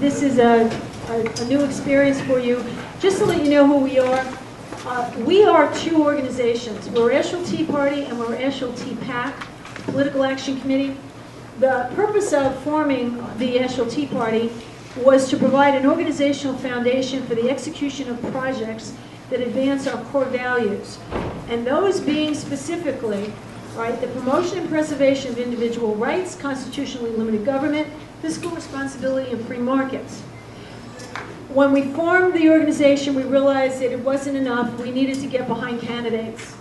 this is a new experience for you. Just to let you know who we are two organizations. We're Asheville Tea Party and we're Asheville Tea PAC, Political Action Committee. The purpose of forming the Asheville Tea Party was to provide an organizational foundation for the execution of projects that advance our core values. And those being specifically, right, the promotion and preservation of individual rights, constitutionally limited government, fiscal responsibility, and free markets. When we formed the organization, we realized that it wasn't enough. We needed to get behind candidates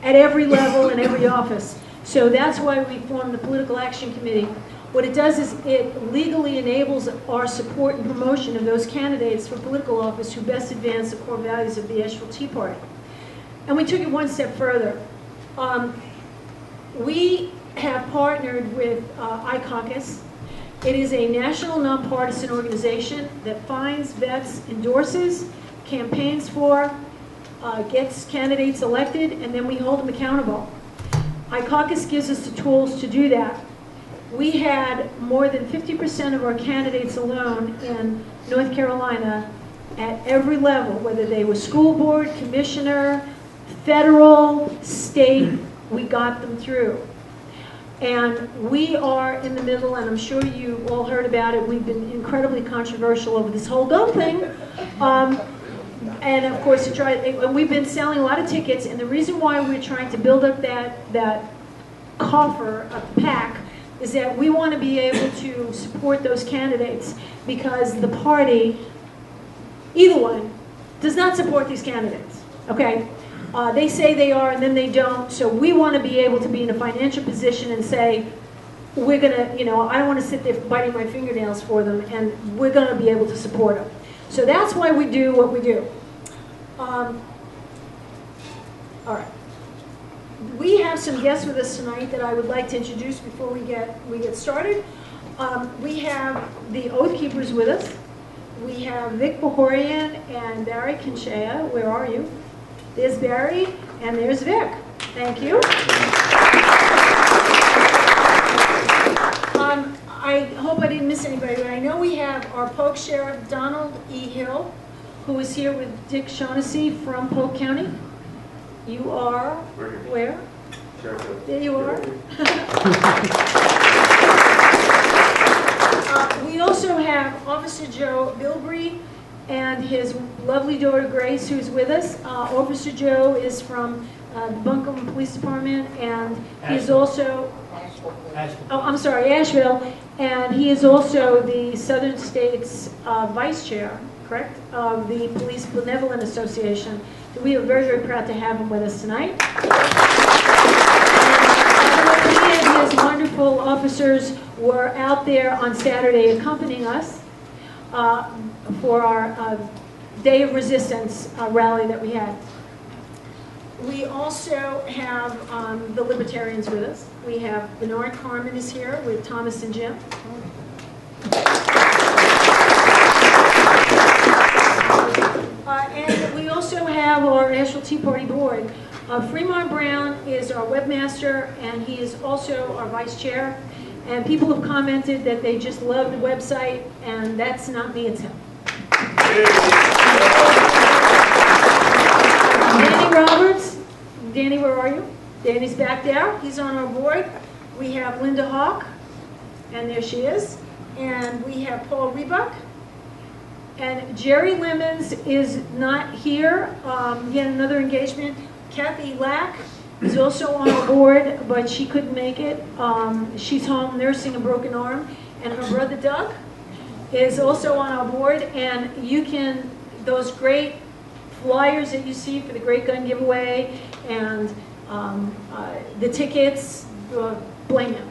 at every level and every office. So that's why we formed the Political Action Committee. What it does is it legally enables our support and promotion of those candidates for political office who best advance the core values of the Asheville Tea Party. And we took it one step further. We have partnered with iCaucus. It is a national nonpartisan organization that finds, vets, endorses, campaigns for, gets candidates elected, and then we hold them accountable. iCaucus gives us the tools to do that. We had more than 50% of our candidates alone in North Carolina at every level, whether they were school board, commissioner, federal, state, we got them through. And we are in the middle, and I'm sure you all heard about it, we've been incredibly controversial over this whole gun thing. And of course, we've been selling a lot of tickets, and the reason why we're trying to build up that coffer of the PAC is that we want to be able to support those candidates because the party, either one, does not support these candidates, okay? They say they are and then they don't, so we want to be able to be in a financial position and say, we're going to, I don't want to sit there biting my fingernails for them, and we're going to be able to support them. So that's why we do what we do. All right. We have some guests with us tonight that I would like to introduce before we get started. We have the Oath Keepers with us. We have Vic Bahorian and Barry Kinshea. Where are you? There's Barry and there's Vic. Thank you. I hope I didn't miss anybody, but I know we have our Polk Sheriff Donald E. Hill, who is here with Dick Shaughnessy from Polk County. You are where? There you are. We also have Officer Joe Bilbrey and his lovely daughter Grace, who's with us. Officer Joe is from the Buncombe Police Department, and he's also Asheville, and he is also the Southern States Vice Chair, correct, of the Police Benevolent Association. We are very, very proud to have him with us tonight. And he and his wonderful officers were out there on Saturday accompanying us for our Day of Resistance rally that we had. We also have the Libertarians with us. We have Bernard Carmen is here with Thomas and Jim. And we also have our Asheville Tea Party board. Fremont Brown is our webmaster, and he is also our vice chair. And people have commented that they just love the website, and that's not me, it's him. Danny Roberts. Danny, where are you? Danny's back there. He's on our board. We have Linda Hawk, and there she is. And we have Paul Rebuck. And Jerry Lemons is not here. He had another engagement. Kathy Lack is also on our board, but she couldn't make it. She's home nursing a broken arm. And her brother Doug is also on our board. And you can, those great flyers that you see for the Great Gun Giveaway and the tickets, blame him.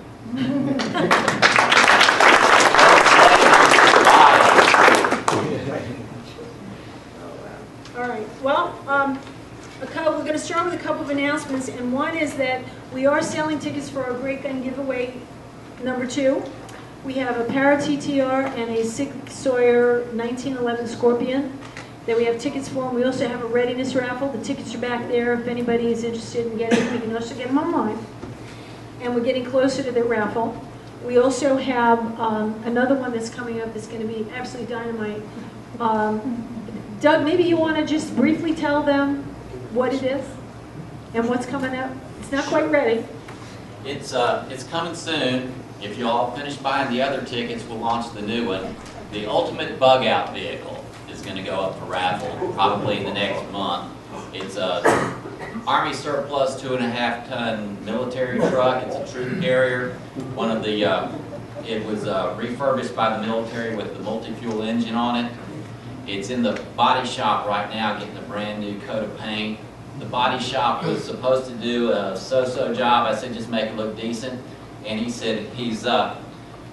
All right, well, we're going to start with a couple of announcements, and one is that we are selling tickets for our Great Gun Giveaway #2. We have a Para TTR and a Sig Sauer 1911 Scorpion that we have tickets for, and we also have a readiness raffle. The tickets are back there if anybody is interested in getting them. You can also get them online. And we're getting closer to the raffle. We also have another one that's coming up that's going to be absolutely dynamite. Doug, maybe you want to just briefly tell them what it is and what's coming up? It's not quite ready. It's coming soon. If you all finish buying the other tickets, we'll launch the new one. The Ultimate Bug Out vehicle is going to go up for raffle probably in the next month. It's a Army surplus 2.5-ton military truck. It's a troop carrier. One of the it was refurbished by the military with the multi-fuel engine on it. It's in the body shop right now getting a brand new coat of paint. The body shop was supposed to do a so-so job. I said just make it look decent, and he said he's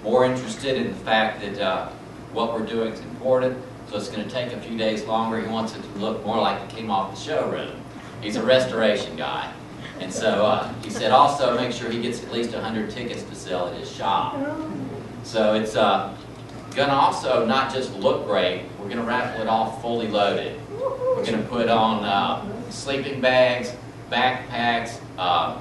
more interested in the fact that what we're doing is important, so it's going to take a few days longer. He wants it to look more like it came off the showroom. He's a restoration guy. And so he said also make sure he gets at least 100 tickets to sell at his shop. So it's going to also not just look great, we're going to raffle it off fully loaded. We're going to put on sleeping bags, backpacks,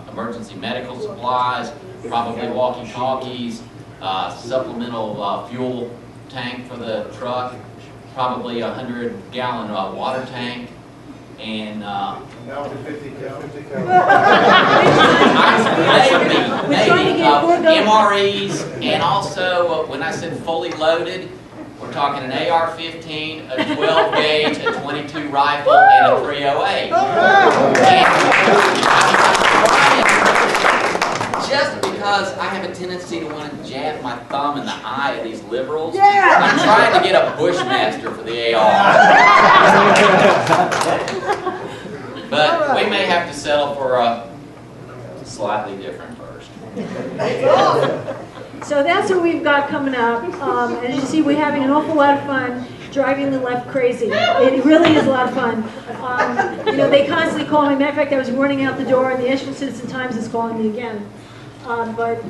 emergency medical supplies, probably walkie-talkies, supplemental fuel tank for the truck, probably a 100-gallon water tank, and maybe MREs, and also when I said fully loaded, we're talking an AR-15, a 12 gauge, a 22 rifle, and a 308. Just because I have a tendency to want to jab my thumb in the eye of these liberals, I'm trying to get a Bushmaster for the AR. But we may have to settle for a slightly different version. So that's what we've got coming up. As you see, we're having an awful lot of fun driving the left crazy. It really is a lot of fun. You know, they constantly call me. Matter of fact, I was running out the door, and the Asheville Citizen-Times is calling me again. But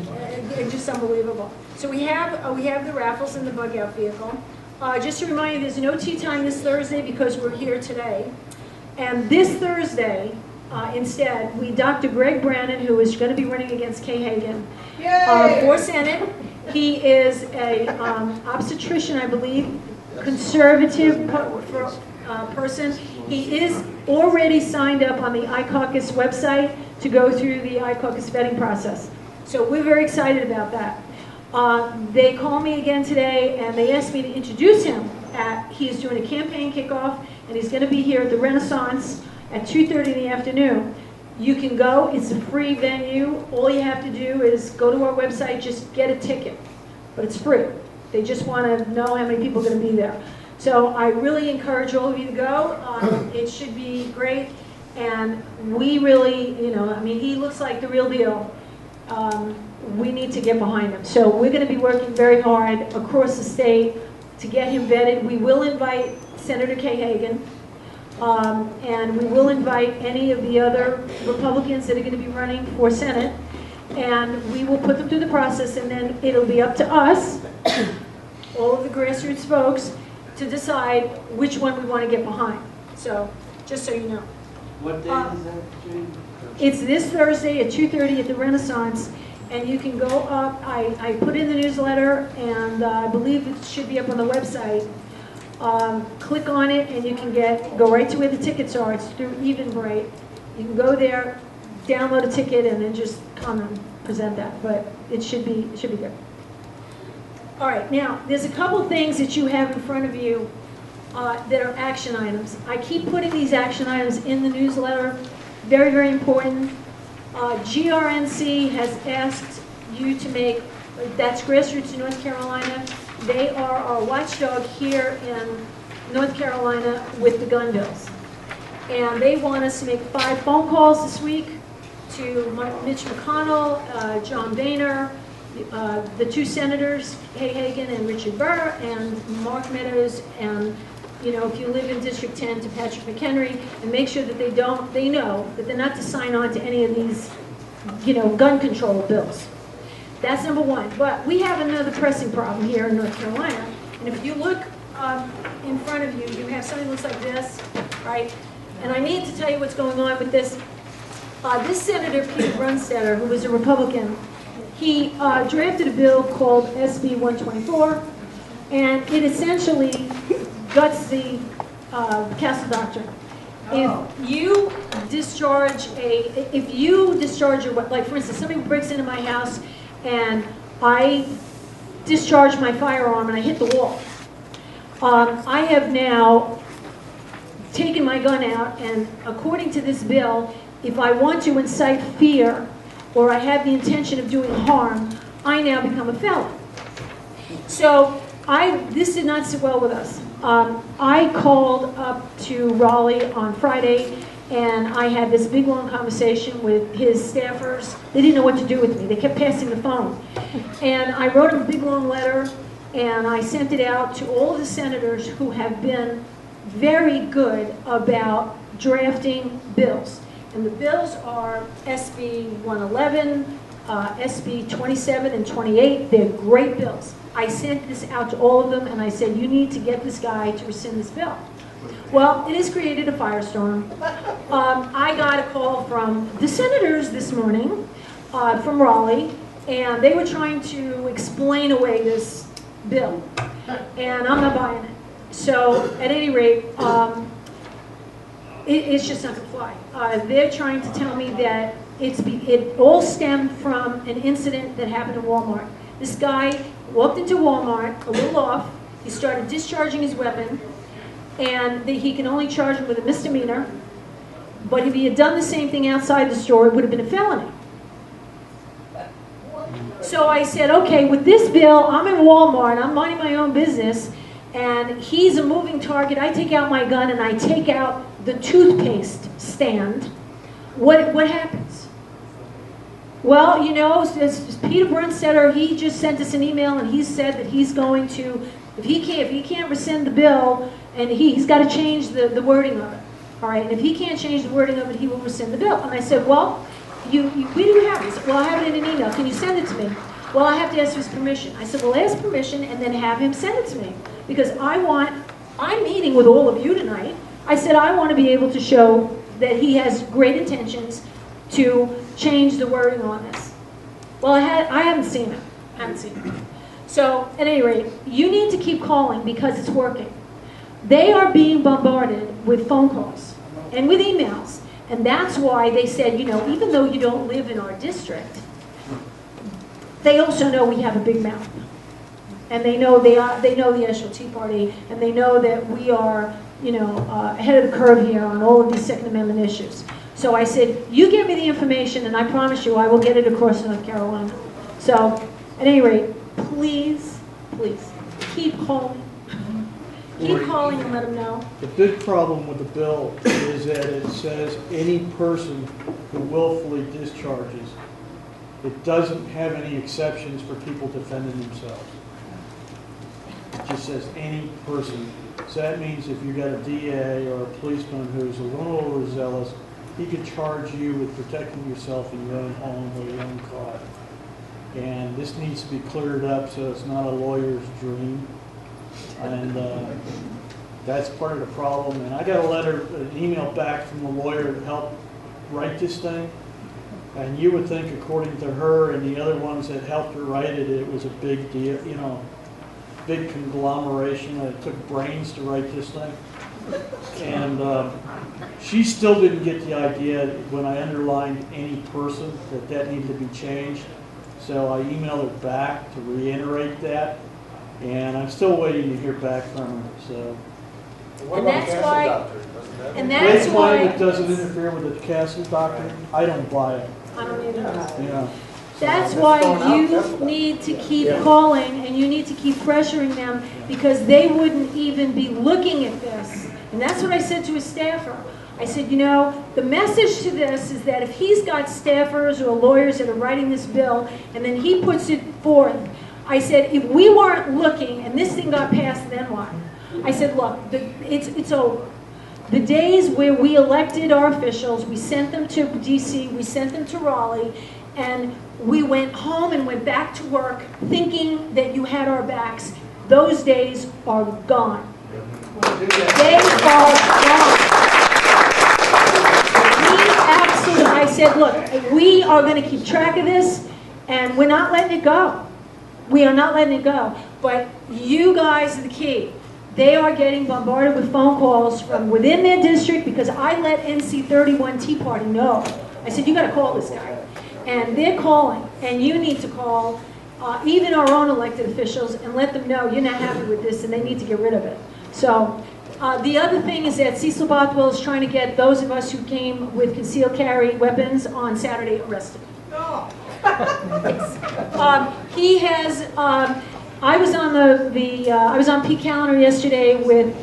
it's just unbelievable. So we have the raffles in the bug out vehicle. Just to remind you, there's no tea time this Thursday because we're here today. And this Thursday, instead, Dr. Greg Brannon, who is going to be running against Kay Hagan for Senate. He is a obstetrician, I believe, conservative person. He is already signed up on the iCaucus website to go through the iCaucus vetting process. So we're very excited about that. They called me again today, and they asked me to introduce him. He's doing a campaign kickoff, and he's going to be here at the Renaissance at 2:30 in the afternoon. You can go. It's a free venue. All you have to do is go to our website, just get a ticket. But it's free. They just want to know how many people are going to be there. So I really encourage all of you to go. It should be great. And we really, you know, I mean, he looks like the real deal. We need to get behind him. So we're going to be working very hard across the state to get him vetted. We will invite Senator Kay Hagan. And we will invite any of the other Republicans that are going to be running for Senate, and we will put them through the process, and then it'll be up to us, all of the grassroots folks, to decide which one we want to get behind. So, just so you know. What day is that, Jane? It's this Thursday at 2:30 at the Renaissance, and you can go up. I put in the newsletter, and I believe it should be up on the website. Click on it and you can go right to where the tickets are. It's through Eventbrite. You can go there, download a ticket, and then just come and present that. But it should be good. All right, now there's a couple things that you have in front of you that are action items. I keep putting these action items in the newsletter. Very, very important. GRNC has asked you to make, that's Grassroots in North Carolina. They are our watchdog here in North Carolina with the gun bills. And they want us to make 5 phone calls this week to Mitch McConnell, John Boehner, the 2 senators, Kay Hagan and Richard Burr, and Mark Meadows, and you know, if you live in District 10, to Patrick McHenry, and make sure that they know that they're not to sign on to any of these, you know, gun control bills. That's number one. But we have another pressing problem here in North Carolina. And if you look in front of you, you have something that looks like this, right? And I need to tell you what's going on with this. This Senator Pete Brunstetter, who was a Republican, He drafted a bill called SB 124, and it essentially guts the Castle Doctrine. If you discharge your, like for instance, somebody breaks into my house and I discharge my firearm and I hit the wall, I have now taken my gun out, and according to this bill, if I want to incite fear or I have the intention of doing harm, I now become a felon. So this did not sit well with us. I called up to Raleigh on Friday, and I had this big long conversation with his staffers. They didn't know what to do with me. They kept passing the phone. And I wrote him a big long letter, and I sent it out to all of the senators who have been very good about drafting bills. And the bills are SB 111, SB 27 and 28. They're great bills. I sent this out to all of them, and I said, you need to get this guy to rescind this bill. Well, it has created a firestorm. I got a call from the senators this morning from Raleigh, and they were trying to explain away this bill, and I'm not buying it. So, at any rate, it's just not going to fly. They're trying to tell me that it all stemmed from an incident that happened in Walmart. This guy walked into Walmart, a little off, he started discharging his weapon, and he can only charge him with a misdemeanor, but if he had done the same thing outside the store, it would have been a felony. So I said, okay, with this bill, I'm in Walmart, I'm minding my own business, and he's a moving target. I take out my gun and I take out the toothpaste stand. What happens? Well, you know, as Peter Brunstetter, he just sent us an email and he said that he's going to, if he can't rescind the bill, and he's got to change the wording of it. All right, and if he can't change the wording of it, he will rescind the bill. And I said, well, where do you have it? He said, well, I have it in an email. Can you send it to me? Well, I have to ask his permission. I said, well, ask permission and then have him send it to me. Because I'm meeting with all of you tonight. I said, I want to be able to show that he has great intentions to change the wording on this. Well, I haven't seen it. So, at any rate, you need to keep calling because it's working. They are being bombarded with phone calls and with emails. And that's why they said, you know, even though you don't live in our district, they also know we have a big mouth. And they know the Eshel Tea Party, and they know that we are, you know, ahead of the curve here on all of these Second Amendment issues. So I said, you give me the information, and I promise you I will get it across North Carolina. So, at any rate, please, keep calling. Keep calling and let them know. The big problem with the bill is that it says any person who willfully discharges. It doesn't have any exceptions for people defending themselves. It just says any person. So that means if you've got a DA or a policeman who's a little overzealous, he could charge you with protecting yourself in your own home or your own car. And this needs to be cleared up so it's not a lawyer's dream. And that's part of the problem. And I got an email back from the lawyer that helped write this thing. And you would think, according to her and the other ones that helped her write it, it was a big deal, you know, big conglomeration. It took brains to write this thing. And she still didn't get the idea when I underlined any person that needed to be changed. So I emailed her back to reiterate that. And I'm still waiting to hear back from her. So. And that's why. That's why it doesn't interfere with the Castle Doctrine. I don't buy it. I don't either. Yeah. That's why you need to keep calling and you need to keep pressuring them because they wouldn't even be looking at this. And that's what I said to his staffer. I said, you know, the message to this is that if he's got staffers or lawyers that are writing this bill and then he puts it forth, I said, if we weren't looking and this thing got passed, then what? I said, look, it's over. The days where we elected our officials, we sent them to DC, we sent them to Raleigh, and we went home and went back to work thinking that you had our backs. Those days are gone. They are gone. I said, look, we are going to keep track of this, And we're not letting it go. We are not letting it go. But you guys are the key. They are getting bombarded with phone calls from within their district because I let NC 31 Tea Party know. I said, you got to call this guy. And they're calling, and you need to call even our own elected officials and let them know you're not happy with this and they need to get rid of it. So the other thing is that Cecil Bothwell is trying to get those of us who came with concealed carry weapons on Saturday arrested. He has. I was on I was on Pete Calendar yesterday with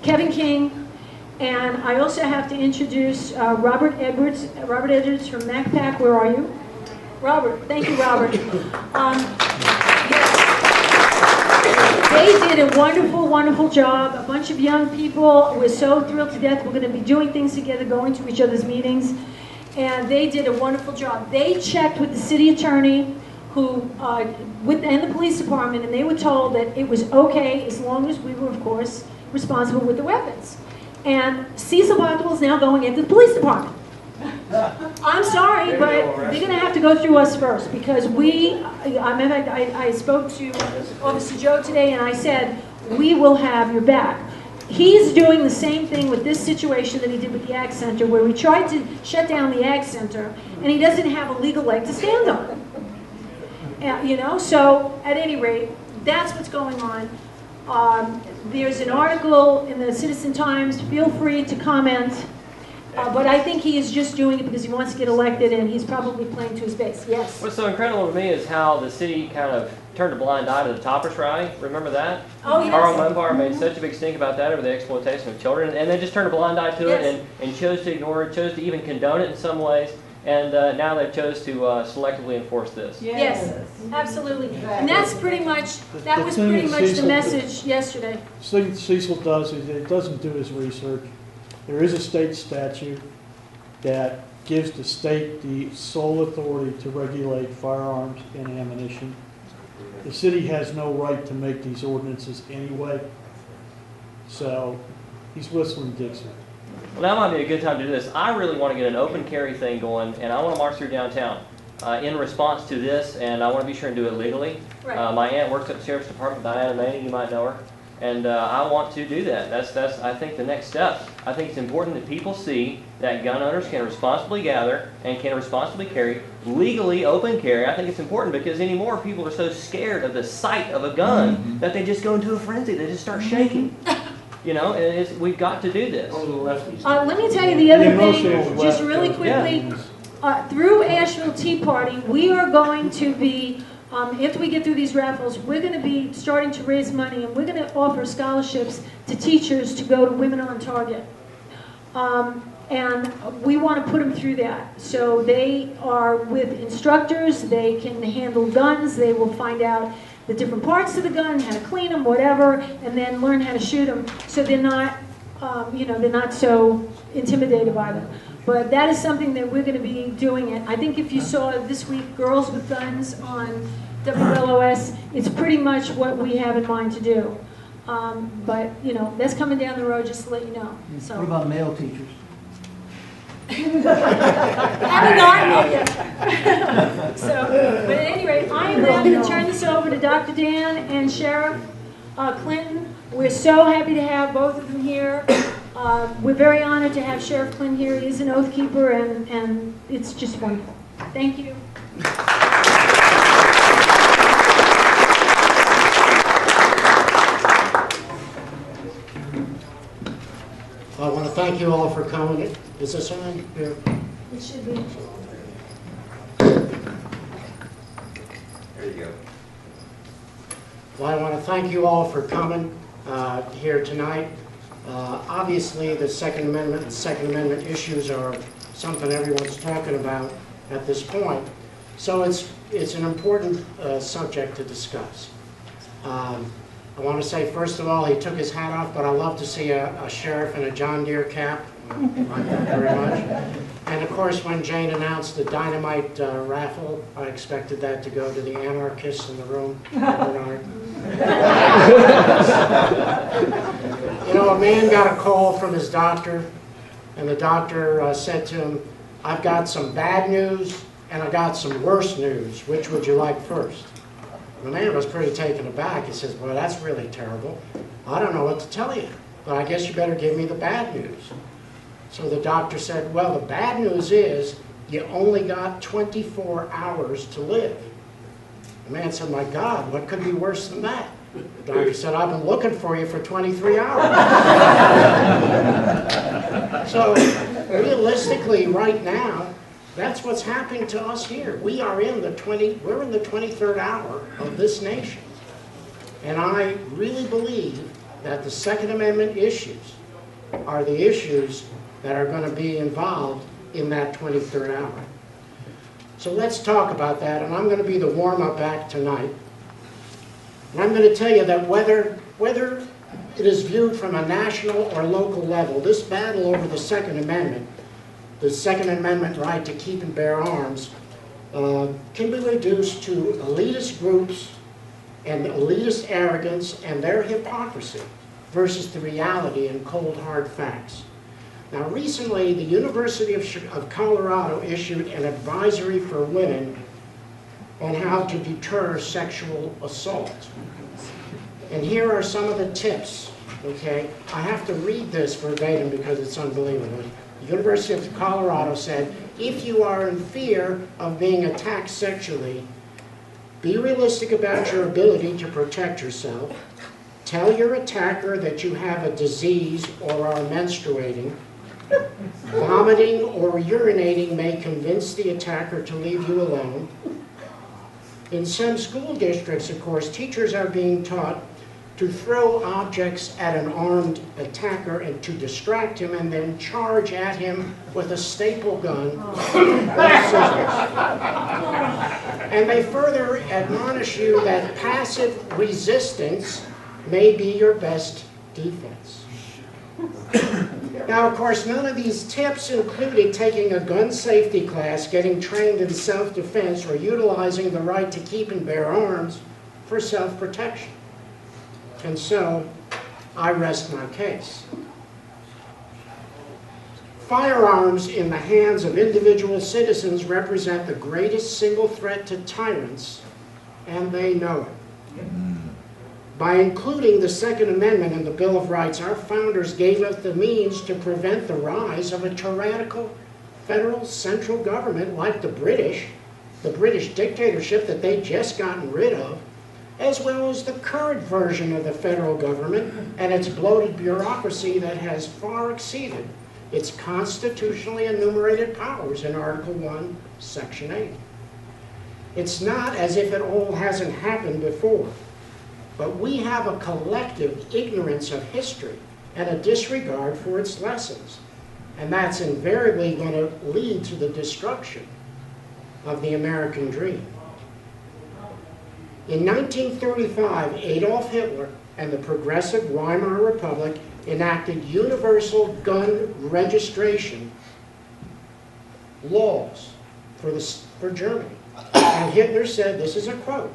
Kevin King, and I also have to introduce Robert Edwards. Robert Edwards from MacPac. Where are you, Robert? Thank you, Robert. They did a wonderful, wonderful job. A bunch of young people. We're so thrilled to death. We're going to be doing things together, going to each other's meetings. And they did a wonderful job. They checked with the city attorney and the police department, and they were told that it was okay as long as we were, of course, responsible with the weapons. And Cecil Bothwell is now going into the police department. I'm sorry, but they're going to have to go through us first because I spoke to Officer Joe today and I said, we will have your back. He's doing the same thing with this situation that he did with the Ag Center, where we tried to shut down the Ag Center, and he doesn't have a legal leg to stand on. So at any rate, that's what's going on. There's an article in the Citizen Times. Feel free to comment. But I think he is just doing it because he wants to get elected, and he's probably playing to his base. Yes? What's so incredible to me is how the city kind of turned a blind eye to the Toppers rally. Remember that? Oh, yes. Carl Munbar made such a big stink about that over the exploitation of children, and they just turned a blind eye to Yes. it and chose to ignore it, chose to even condone it in some ways, and now they've chose to selectively enforce this. Yes, absolutely. And that's pretty much, that The was thing pretty is, much the Cecil- message yesterday. The thing Cecil does is it doesn't do his research. There is a state statute that gives the state the sole authority to regulate firearms and ammunition. The city has no right to make these ordinances anyway, so he's whistling Dixie. Well, that might be a good time to do this. I really want to get an open carry thing going, and I want to march through downtown in response to this, and I want to be sure and do it legally. Right. My aunt works at the Sheriff's Department, Diana Manning, you might know her, and I want to do that. That's I think, the next step. I think it's important that people see that gun owners can responsibly gather and can responsibly carry, legally open carry. I think it's important because anymore people are so scared of the sight of a gun that they just go into a frenzy. They just start shaking. And we've got to do this. Let me tell you the other thing, just really quickly. Through Asheville Tea Party, we are going to be, after we get through these raffles, we're going to be starting to raise money, and we're going to offer scholarships to teachers to go to Women on Target. And we want to put them through that. So they are with instructors, they can handle guns, they will find out the different parts of the gun, how to clean them, whatever, and then learn how to shoot them. So they're not, they're not so intimidated by them. But that is something that we're going to be doing. It. I think if you saw this week Girls with Guns on WLOS, it's pretty much what we have in mind to do. But that's coming down the road, just to let you know. So. What about male teachers? Haven't gotten it yet. But at any rate, I am now going to turn this over to Dr. Dan and Sheriff Clinton. We're so happy to have both of them here. We're very honored to have Sheriff Clinton here. He is an oath keeper, and it's just wonderful. Thank you. I want to thank you all for coming. Is this on here? It should be. There you go. Well, I want to thank you all for coming here tonight. Obviously, the Second Amendment and Second Amendment issues are something everyone's talking about at this point. So it's an important subject to discuss. I want to say, first of all, he took his hat off, but I love to see a sheriff in a John Deere cap. I like that very much. And of course, when Jane announced the dynamite raffle, I expected that to go to the anarchists in the room. A man got a call from his doctor, and the doctor said to him, "I've got some bad news and I got some worse news. Which would you like first? The man was pretty taken aback. He says, well, that's really terrible. I don't know what to tell you, but I guess you better give me the bad news. So the doctor said, well, the bad news is you only got 24 hours to live. The man said, my God, what could be worse than that? The doctor said, I've been looking for you for 23 hours. So realistically, right now, that's what's happening to us here. We're in the 23rd hour of this nation. And I really believe that the Second Amendment issues are the issues that are going to be involved in that 23rd hour. So let's talk about that, and I'm going to be the warm-up act tonight. And I'm going to tell you that whether it is viewed from a national or local level, this battle over the Second Amendment right to keep and bear arms, can be reduced to elitist groups and elitist arrogance and their hypocrisy versus the reality and cold hard facts. Now recently, the University of Colorado issued an advisory for women on how to deter sexual assault. And here are some of the tips, okay? I have to read this verbatim because it's unbelievable. The University of Colorado said, if you are in fear of being attacked sexually, be realistic about your ability to protect yourself. Tell your attacker that you have a disease or are menstruating. Vomiting or urinating may convince the attacker to leave you alone. In some school districts, of course, teachers are being taught to throw objects at an armed attacker and to distract him and then charge at him with a staple gun or scissors. And they further admonish you that passive resistance may be your best defense. Now, of course, none of these tips included taking a gun safety class, getting trained in self-defense, or utilizing the right to keep and bear arms for self-protection. And so, I rest my case. Firearms in the hands of individual citizens represent the greatest single threat to tyrants, and they know it. By including the Second Amendment in the Bill of Rights, our founders gave us the means to prevent the rise of a tyrannical federal central government like the British dictatorship that they'd just gotten rid of, as well as the current version of the federal government and its bloated bureaucracy that has far exceeded its constitutionally enumerated powers in Article 1, Section 8. It's not as if it all hasn't happened before. But we have a collective ignorance of history and a disregard for its lessons. And that's invariably going to lead to the destruction of the American dream. In 1935, Adolf Hitler and the progressive Weimar Republic enacted universal gun registration laws for Germany. And Hitler said, this is a quote,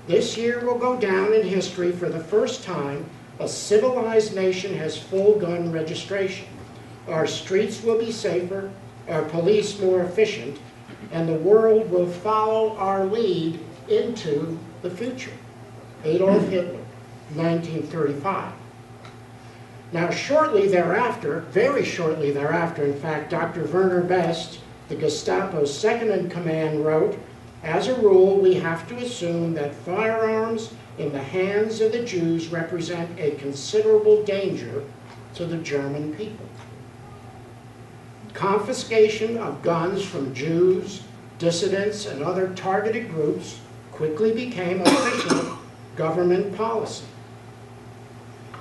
"This year will go down in history for the first time a civilized nation has full gun registration. Our streets will be safer, our police more efficient, and the world will follow our lead into the future." Adolf Hitler, 1935. Now, shortly thereafter, very shortly thereafter, in fact, Dr. Werner Best, the Gestapo's second-in-command, wrote, "As a rule, we have to assume that firearms in the hands of the Jews represent a considerable danger to the German people." Confiscation of guns from Jews, dissidents, and other targeted groups quickly became official government policy.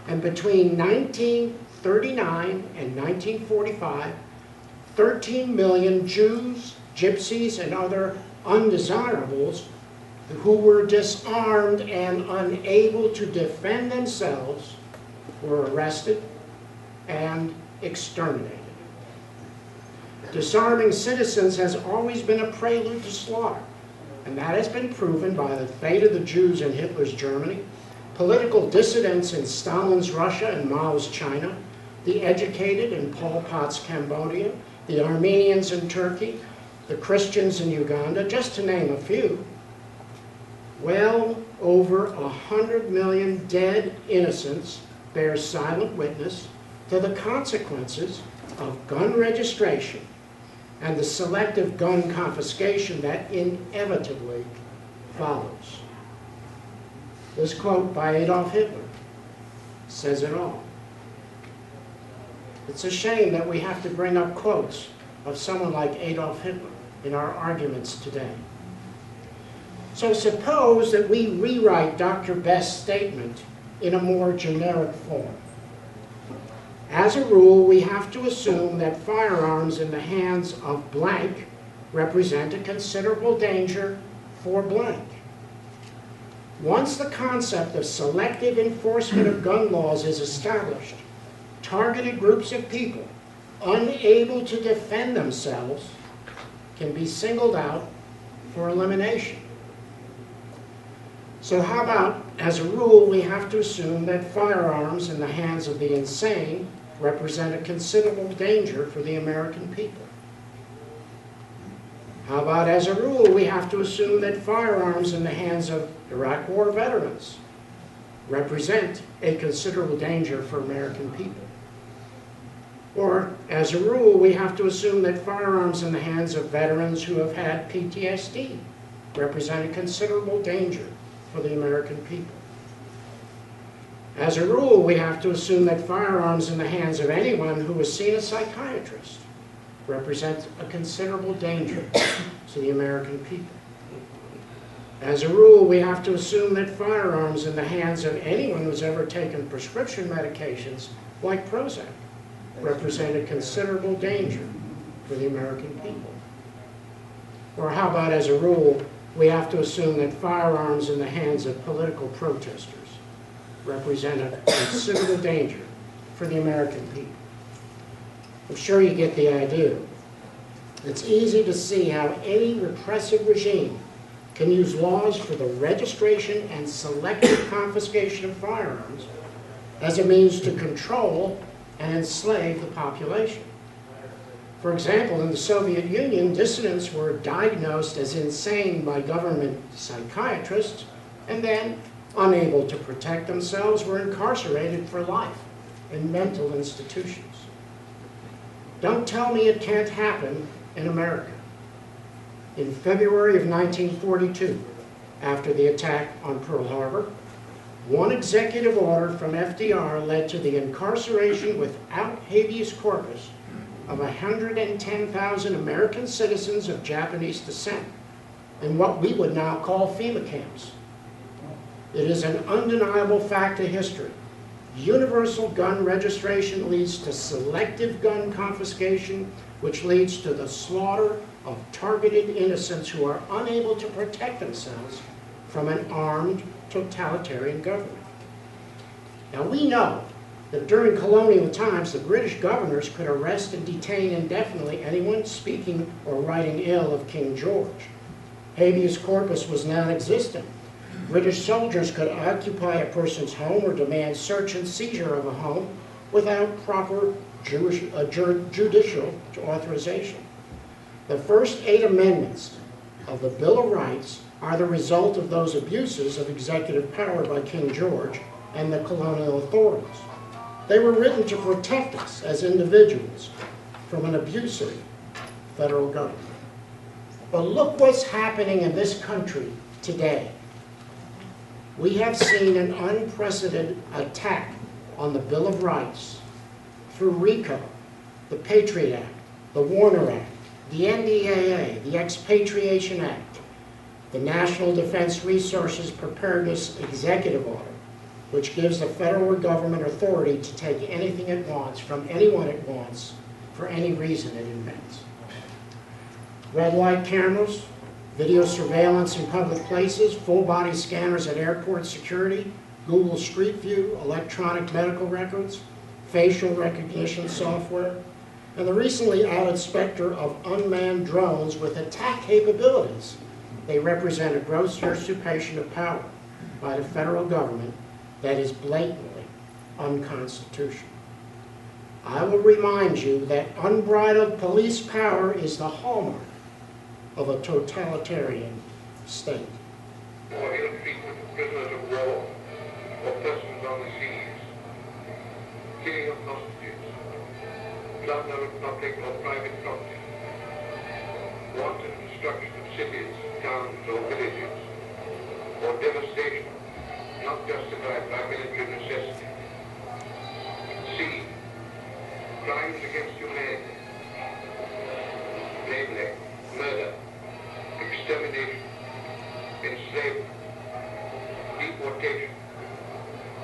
And between 1939 and 1945, 13 million Jews, gypsies, and other undesirables who were disarmed and unable to defend themselves were arrested and exterminated. Disarming citizens has always been a prelude to slaughter, and that has been proven by the fate of the Jews in Hitler's Germany, political dissidents in Stalin's Russia and Mao's China, the educated in Pol Pot's Cambodia, the Armenians in Turkey, the Christians in Uganda, just to name a few. Well over 100 million dead innocents bear silent witness to the consequences of gun registration and the selective gun confiscation that inevitably follows. This quote by Adolf Hitler says it all. It's a shame that we have to bring up quotes of someone like Adolf Hitler in our arguments today. So suppose that we rewrite Dr. Best's statement in a more generic form. As a rule, we have to assume that firearms in the hands of blank represent a considerable danger for blank. Once the concept of selective enforcement of gun laws is established, targeted groups of people unable to defend themselves can be singled out for elimination. So how about, as a rule, we have to assume that firearms in the hands of the insane represent a considerable danger for the American people? How about, as a rule, we have to assume that firearms in the hands of Iraq War veterans represent a considerable danger for American people? Or, as a rule, we have to assume that firearms in the hands of veterans who have had PTSD represent a considerable danger for the American people. As a rule, we have to assume that firearms in the hands of anyone who has seen a psychiatrist represent a considerable danger to the American people. As a rule, we have to assume that firearms in the hands of anyone who's ever taken prescription medications like Prozac represent a considerable danger for the American people. Or how about, as a rule, we have to assume that firearms in the hands of political protesters represent a considerable danger for the American people. I'm sure you get the idea. It's easy to see how any repressive regime can use laws for the registration and selective confiscation of firearms as a means to control and enslave the population. For example, in the Soviet Union, dissidents were diagnosed as insane by government psychiatrists and then, unable to protect themselves, were incarcerated for life in mental institutions. Don't tell me it can't happen in America. In February of 1942, after the attack on Pearl Harbor, one executive order from FDR led to the incarceration without habeas corpus of 110,000 American citizens of Japanese descent in what we would now call FEMA camps. It is an undeniable fact of history. Universal gun registration leads to selective gun confiscation, which leads to the slaughter of targeted innocents who are unable to protect themselves from an armed totalitarian government. Now we know that during colonial times, the British governors could arrest and detain indefinitely anyone speaking or writing ill of King George. Habeas corpus was non-existent. British soldiers could occupy a person's home or demand search and seizure of a home without proper judicial authorization. The first 8 amendments of the Bill of Rights are the result of those abuses of executive power by King George and the colonial authorities. They were written to protect us as individuals from an abusive federal government. But look what's happening in this country today. We have seen an unprecedented attack on the Bill of Rights through RICO, the Patriot Act, the Warner Act, the NDAA, the Expatriation Act, the National Defense Resources Preparedness Executive Order, which gives the federal government authority to take anything it wants from anyone it wants for any reason it invents. Red light cameras, video surveillance in public places, full-body scanners at airport security, Google Street View, electronic medical records, facial recognition software, and the recently added specter of unmanned drones with attack capabilities. They represent a gross usurpation of power by the federal government that is blatantly unconstitutional. I will remind you that unbridled police power is the hallmark of a totalitarian state. Or ill treatment of prisoners of war or persons on the seas, killing of hostages, plunder of public or private property, wanton destruction of cities, towns or villages, or devastation not justified by military necessity. C. Crimes against humanity, namely murder, extermination, enslavement, deportation,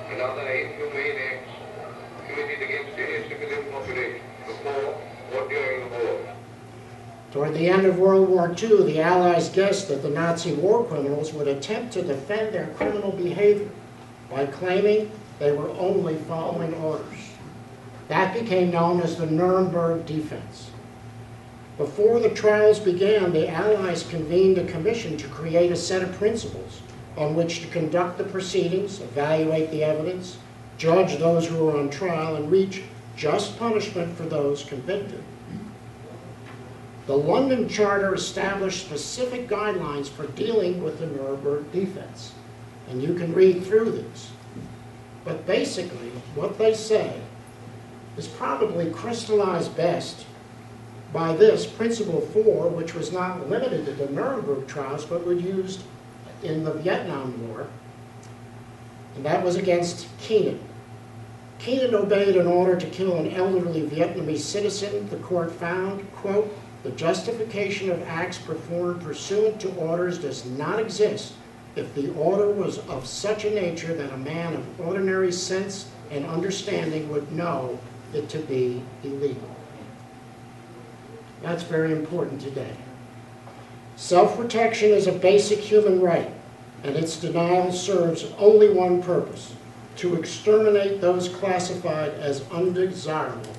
and other inhumane acts committed against any civilian population before or during the war. Toward the end of World War II, the Allies guessed that the Nazi war criminals would attempt to defend their criminal behavior by claiming they were only following orders. That became known as the Nuremberg Defense. Before the trials began, the Allies convened a commission to create a set of principles on which to conduct the proceedings, evaluate the evidence, judge those who were on trial, and reach just punishment for those convicted. The London Charter established specific guidelines for dealing with the Nuremberg Defense, and you can read through these. But basically, what they say is probably crystallized best by this Principle 4, which was not limited to the Nuremberg trials, but was used in the Vietnam War, and that was against Keenan. Keenan obeyed an order to kill an elderly Vietnamese citizen. The court found, quote, "The justification of acts performed pursuant to orders does not exist if the order was of such a nature that a man of ordinary sense and understanding would know it to be illegal." That's very important today. Self-protection is a basic human right, and its denial serves only one purpose: to exterminate those classified as undesirable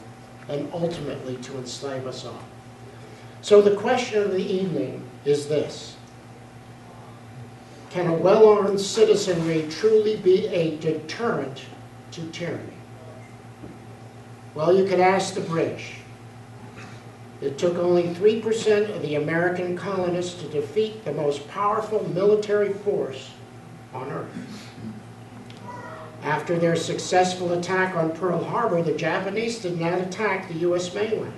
and ultimately to enslave us all. So the question of the evening is this: can a well-armed citizenry truly be a deterrent to tyranny? Well, you could ask the British. It took only 3% of the American colonists to defeat the most powerful military force on Earth. After their successful attack on Pearl Harbor, the Japanese did not attack the U.S. mainland.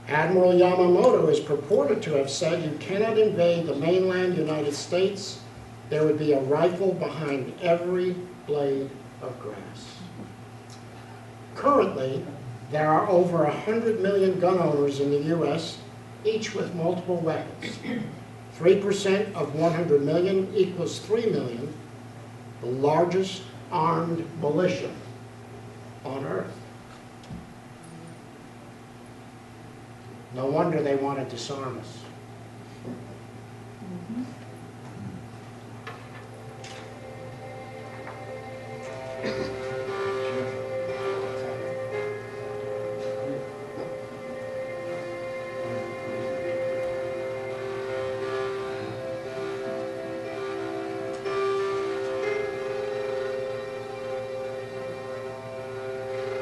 Admiral Yamamoto is purported to have said, "You cannot invade the mainland United States. There would be a rifle behind every blade of grass." Currently, there are over 100 million gun owners in the U.S., each with multiple weapons. 3% of 100 million equals 3 million, the largest armed militia on Earth. No wonder they want to disarm us.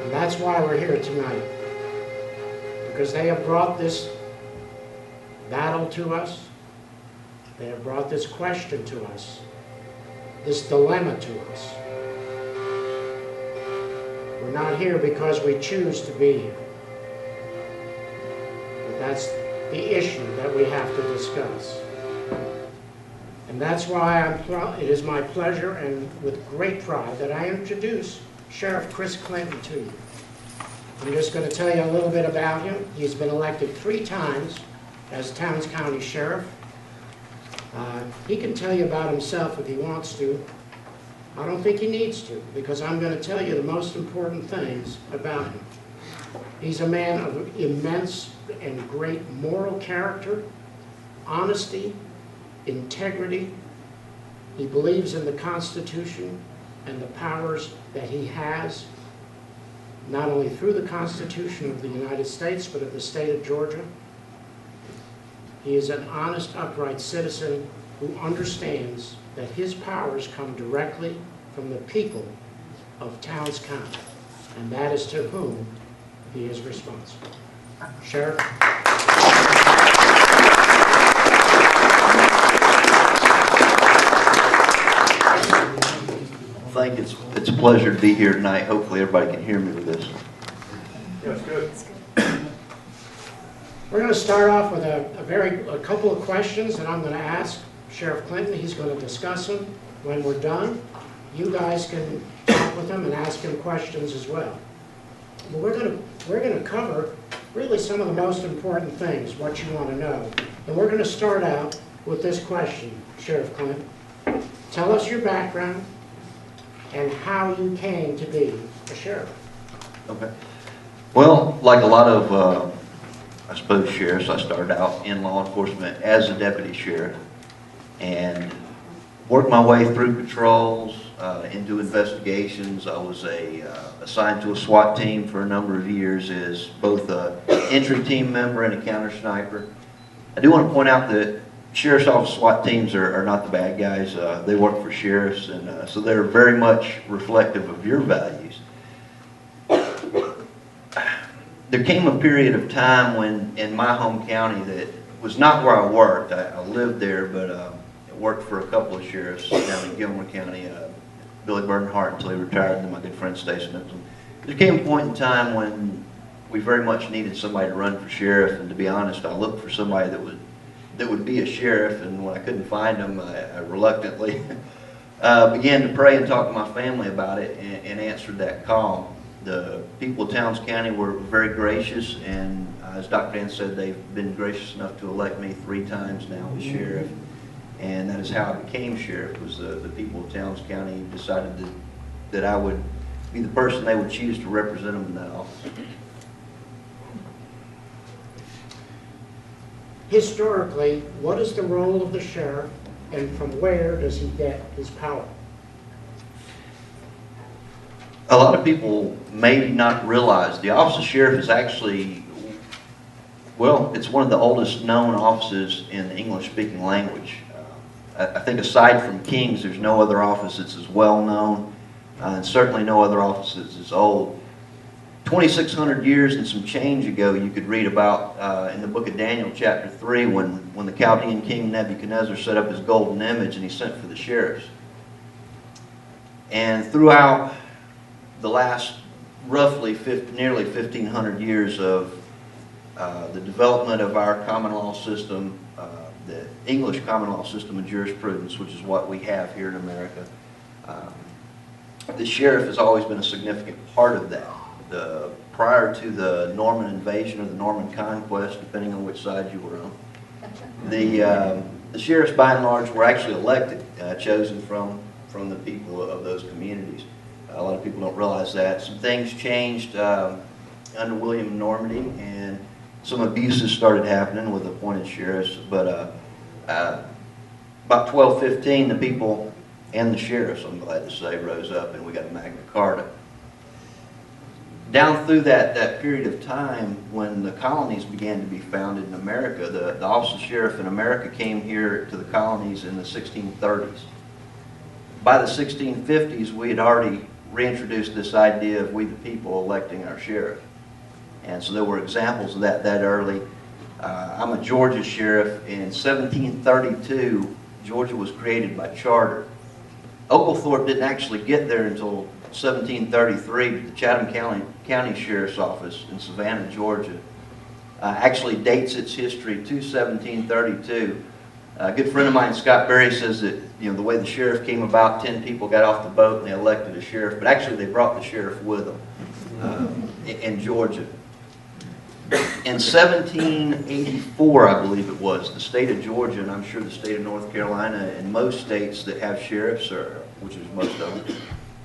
And that's why we're here tonight. Because they have brought this battle to us. They have brought this question to us, this dilemma to us. We're not here because we choose to be here. But that's the issue that we have to discuss. And that's why it is my pleasure and with great pride that I introduce Sheriff Chris Clinton to you. I'm just going to tell you a little bit about him. He's been elected 3 times as Towns County Sheriff. He can tell you about himself if he wants to. I don't think he needs to, because I'm going to tell you the most important things about him. He's a man of immense and great moral character, honesty, integrity. He believes in the Constitution and the powers that he has, not only through the Constitution of the United States, but of the state of Georgia. He is an honest, upright citizen who understands that his powers come directly from the people of Towns County, and that is to whom he is responsible. Sheriff? think it's a pleasure to be here tonight. Hopefully everybody can hear me with this. Yes, good. We're going to start off with a couple of questions that I'm going to ask Sheriff Clinton. He's going to discuss them. When we're done, you guys can talk with him and ask him questions as well. But we're going to cover really some of the most important things, what you want to know. And we're going to start out with this question, Sheriff Clinton. Tell us your background and how you came to be a sheriff. Okay. Well, like a lot of, I suppose, sheriffs, I started out in law enforcement as a deputy sheriff and worked my way through patrols, into investigations. I was assigned to a SWAT team for a number of years as both an entry team member and a counter sniper. I do want to point out that sheriff's office SWAT teams are not the bad guys. They work for sheriffs, and so they're very much reflective of your values. There came a period of time when, in my home county, that was not where I worked. I lived there, but I worked for a couple of sheriffs down in Gilmer County, Billy Bernhardt until he retired, and then my good friend Stacy Nixon. There came a point in time when we very much needed somebody to run for sheriff, and to be honest, I looked for somebody that would be a sheriff, and when I couldn't find them, I reluctantly began to pray and talk to my family about it and answered that call. The people of Towns County were very gracious, and as Dr. Dan said, they've been gracious enough to elect me 3 times now as sheriff, and that is how I became sheriff. Was the people of Towns County decided that I would be the person they would choose to represent them in that office. Historically, what is the role of the sheriff, and from where does he get his power? A lot of people may not realize the office of sheriff is actually, well, it's one of the oldest known offices in the English-speaking language. I think aside from King's, there's no other office that's as well known, and certainly no other office that's as old. 2,600 years and some change ago, you could read about in the book of Daniel, chapter 3, when the Chaldean king Nebuchadnezzar set up his golden image and he sent for the sheriffs. And throughout the last roughly nearly 1,500 years of the development of our common law system, the English common law system of jurisprudence, which is what we have here in America, the sheriff has always been a significant part of that. Prior to the Norman invasion or the Norman conquest, depending on which side you were on, the sheriffs by and large were actually elected, chosen from the people of those communities. A lot of people don't realize that. Some things changed under William Normandy, and some abuses started happening with appointed sheriffs. But about 1215, the people and the sheriffs, I'm glad to say, rose up, and we got Magna Carta. Down through that period of time when the colonies began to be founded in America, the office of sheriff in America came here to the colonies in the 1630s. By the 1650s, we had already reintroduced this idea of we the people electing our sheriff. And so there were examples of that early. I'm a Georgia sheriff. In 1732, Georgia was created by charter. Oglethorpe didn't actually get there until 1733, but the Chatham County Sheriff's Office in Savannah, Georgia, actually dates its history to 1732. A good friend of mine, Scott Berry, says that the way the sheriff came about, 10 people got off the boat and they elected a sheriff, but actually they brought the sheriff with them in Georgia. In 1784, I believe it was, the state of Georgia, and I'm sure the state of North Carolina and most states that have sheriffs, which is most of them,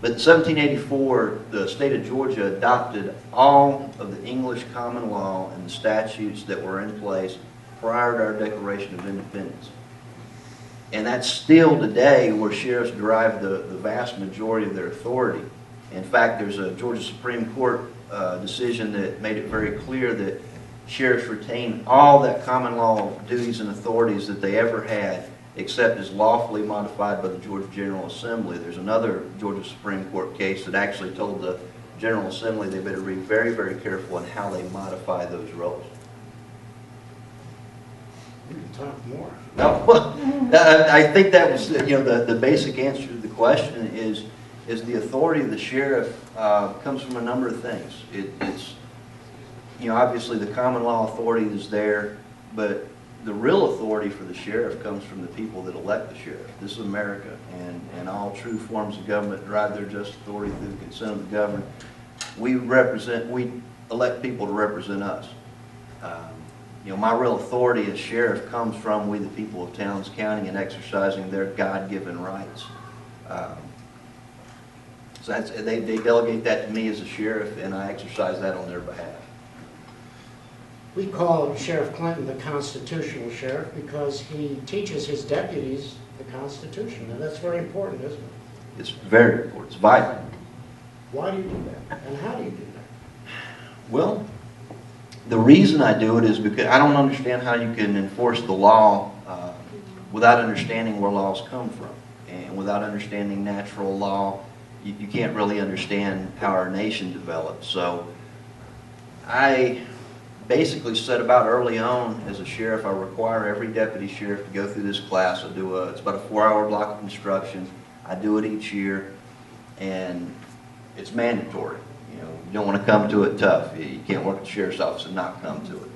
but in 1784, the state of Georgia adopted all of the English common law and the statutes that were in place prior to our Declaration of Independence. And that's still today where sheriffs derive the vast majority of their authority. In fact, there's a Georgia Supreme Court decision that made it very clear that sheriffs retain all that common law duties and authorities that they ever had, except as lawfully modified by the Georgia General Assembly. There's another Georgia Supreme Court case that actually told the General Assembly they better be very, very careful in how they modify those roles. You can talk more. No, I think that was the basic answer to the question is is the authority of the sheriff comes from a number of things. It's, obviously the common law authority is there, but the real authority for the sheriff comes from the people that elect the sheriff. This is America, and all true forms of government derive their just authority through the consent of the governed. We elect people to represent us. My real authority as sheriff comes from we the people of Towns County and exercising their God-given rights. So they delegate that to me as a sheriff, and I exercise that on their behalf. We call Sheriff Clinton the constitutional sheriff because he teaches his deputies the Constitution, and that's very important, isn't it? It's very important. It's vital. Why do you do that, and how do you do that? Well, the reason I do it is because I don't understand how you can enforce the law without understanding where laws come from. And without understanding natural law, you can't really understand how our nation developed. So I basically set about early on as a sheriff, I require every deputy sheriff to go through this class. It's about a 4-hour block of instruction. I do it each year, and it's mandatory. You don't want to come to it tough. You can't work at the sheriff's office and not come to it.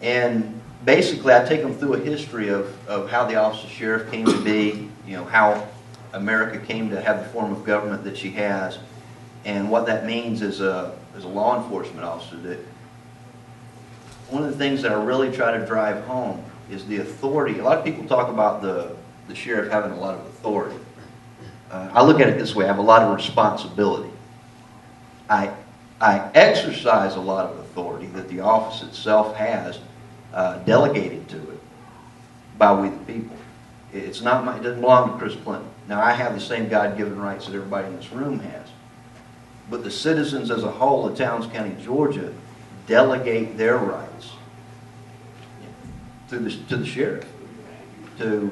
And basically, I take them through a history of how the office of sheriff came to be, how America came to have the form of government that she has, and what that means as a law enforcement officer. That one of the things that I really try to drive home is the authority. A lot of people talk about the sheriff having a lot of authority. I look at it this way: I have a lot of responsibility. I exercise a lot of authority that the office itself has delegated to it by we the people. It's not it doesn't belong to Chris Clinton. Now, I have the same God-given rights that everybody in this room has. But the citizens as a whole of Towns County, Georgia, delegate their rights to the sheriff to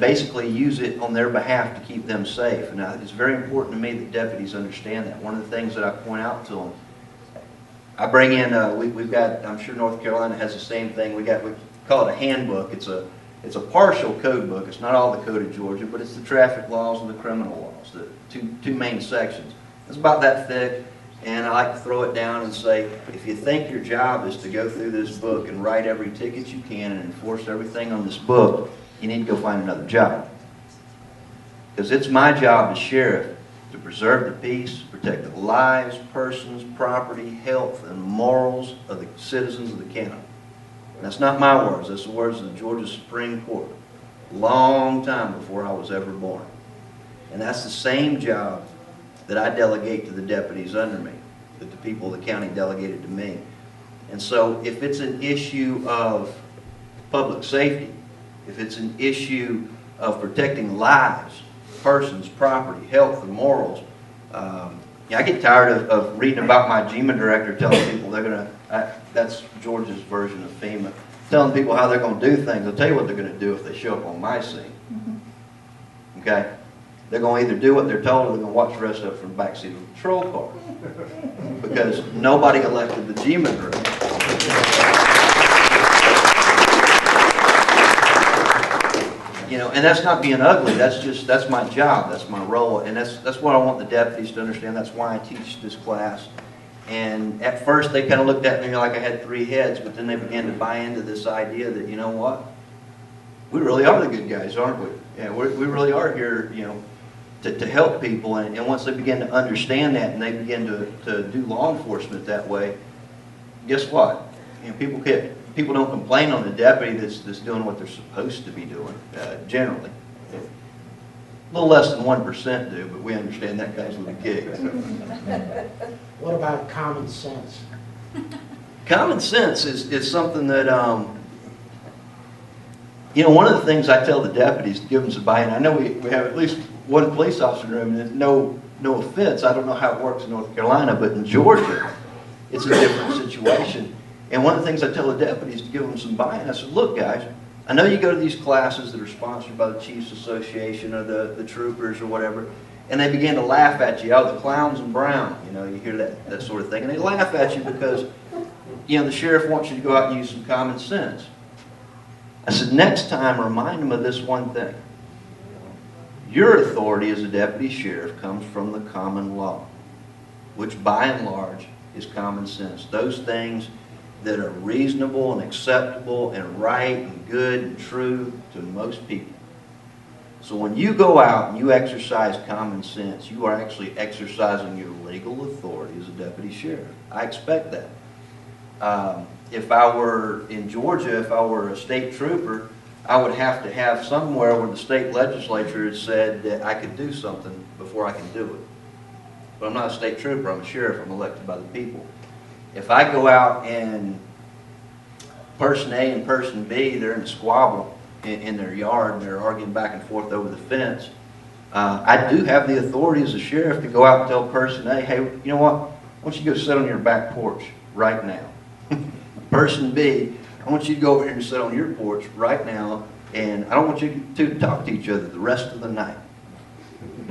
basically use it on their behalf to keep them safe. And it's very important to me that deputies understand that. One of the things that I point out to them, I bring in, we've got, I'm sure North Carolina has the same thing. We call it a handbook. It's a partial code book. It's not all the code of Georgia, but it's the traffic laws and the criminal laws, the two main sections. It's about that thick, and I like to throw it down and say, if you think your job is to go through this book and write every ticket you can and enforce everything on this book, you need to go find another job. Because it's my job as sheriff to preserve the peace, protect the lives, persons, property, health, and morals of the citizens of the county. And that's not my words. That's the words of the Georgia Supreme Court. Long time before I was ever born. And that's the same job that I delegate to the deputies under me, that the people of the county delegated to me. And so if it's an issue of public safety, if it's an issue of protecting lives, persons, property, health, and morals, I get tired of reading about my GEMA director telling people they're going to, that's Georgia's version of FEMA, telling people how they're going to do things. I'll tell you what they're going to do if they show up on my scene. Okay? They're going to either do what they're told or they're going to watch the rest of it from the backseat of the patrol car. Because nobody elected the GEMA director. And that's not being ugly. That's my job. That's my role. And that's what I want the deputies to understand. That's why I teach this class. And at first they kind of looked at me like I had 3 heads, but then they began to buy into this idea that, you know what? We really are the good guys, aren't we? Yeah, we really are here, to help people. And once they begin to understand that and they begin to do law enforcement that way, guess what? People don't complain on the deputy that's doing what they're supposed to be doing, generally. A little less than 1% do, but we understand that comes with a kick. What about common sense? Common sense is something that, one of the things I tell the deputies to give them some buy-in. I know we have at least one police officer in the room, and no offense, I don't know how it works in North Carolina, but in Georgia, it's a different situation. And one of the things I tell the deputies to give them some buy-in, I said, look guys, I know you go to these classes that are sponsored by the Chiefs Association or the troopers or whatever, and they begin to laugh at you, the clowns in brown, you hear that sort of thing, and they laugh at you because, the sheriff wants you to go out and use some common sense. I said, next time remind them of this one thing. Your authority as a deputy sheriff comes from the common law, which by and large is common sense. Those things that are reasonable and acceptable and right and good and true to most people. So when you go out and you exercise common sense, you are actually exercising your legal authority as a deputy sheriff. I expect that. If I were in Georgia, if I were a state trooper, I would have to have somewhere where the state legislature had said that I could do something before I can do it. But I'm not a state trooper, I'm a sheriff, I'm elected by the people. If I go out and person A and person B, they're in a squabble in their yard and they're arguing back and forth over the fence, I do have the authority as a sheriff to go out and tell person A, hey, you know what, I want you to go sit on your back porch right now. Person B, I want you to go over here and sit on your porch right now, and I don't want you two to talk to each other the rest of the night.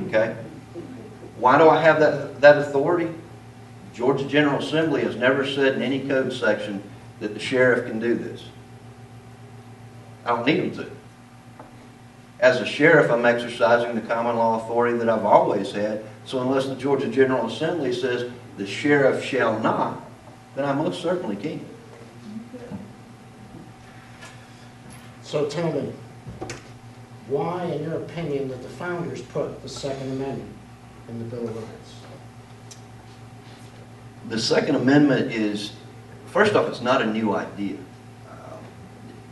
Okay? Why do I have that authority? Georgia General Assembly has never said in any code section that the sheriff can do this. I don't need them to. As a sheriff, I'm exercising the common law authority that I've always had, so unless the Georgia General Assembly says the sheriff shall not, then I most certainly can. So tell me, why, in your opinion, did the founders put the Second Amendment in the Bill of Rights? The Second Amendment is, first off, it's not a new idea.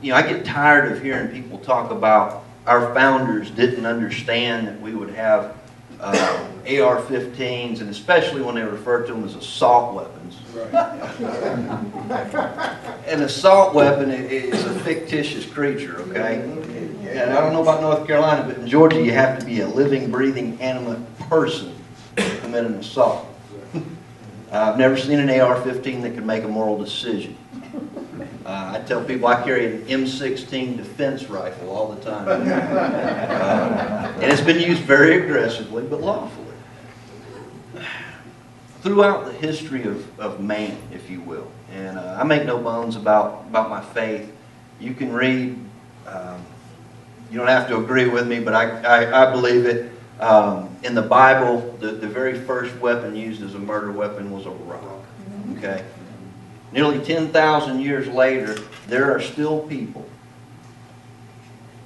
I get tired of hearing people talk about our founders didn't understand that we would have AR-15s, and especially when they refer to them as assault weapons. An assault weapon is a fictitious creature, okay? And I don't know about North Carolina, but in Georgia you have to be a living, breathing, animate person to commit an assault. I've never seen an AR-15 that can make a moral decision. I tell people I carry an M16 defense rifle all the time. And it's been used very aggressively, but lawfully. Throughout the history of man, if you will, and I make no bones about my faith. You can read, you don't have to agree with me, but I believe it. In the Bible, the very first weapon used as a murder weapon was a rock. Okay? Nearly 10,000 years later, there are still people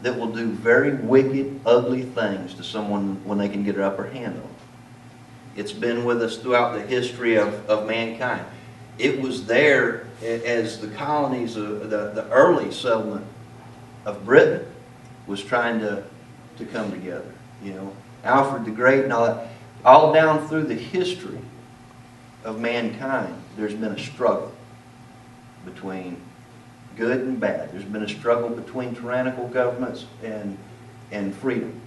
that will do very wicked, ugly things to someone when they can get an upper hand on them. It's been with us throughout the history of mankind. It was there as the colonies, the early settlement of Britain was trying to come together. Alfred the Great and all that. All down through the history of mankind, there's been a struggle between good and bad. There's been a struggle between tyrannical governments and freedom.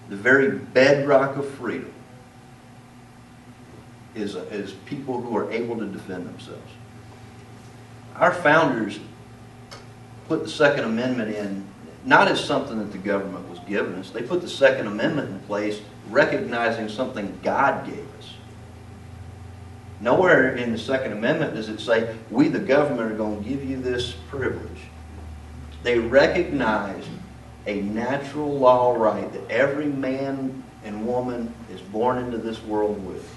The very bedrock of freedom is people who are able to defend themselves. Our founders put the Second Amendment in not as something that the government was giving us. They put the Second Amendment in place recognizing something God gave us. Nowhere in the Second Amendment does it say, we the government are going to give you this privilege. They recognize a natural law right that every man and woman is born into this world with,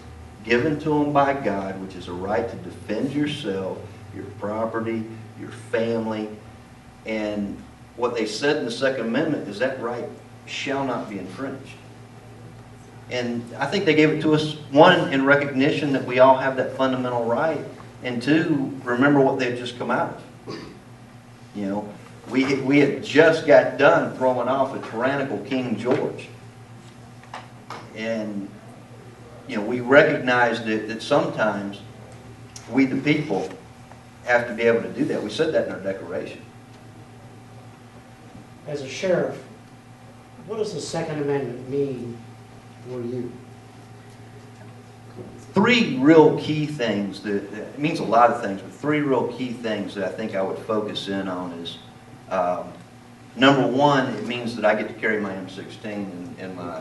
given to them by God, which is a right to defend yourself, your property, your family. And what they said in the Second Amendment is that right shall not be infringed. And I think they gave it to us, one, in recognition that we all have that fundamental right, and two, remember what they had just come out of. We had just got done throwing off a tyrannical King George. And, we recognized that sometimes we the people have to be able to do that. We said that in our declaration. As a sheriff, what does the Second Amendment mean for you? Three real key things that it means a lot of things, but three real key things that I think I would focus in on is, number one, it means that I get to carry my M16 and my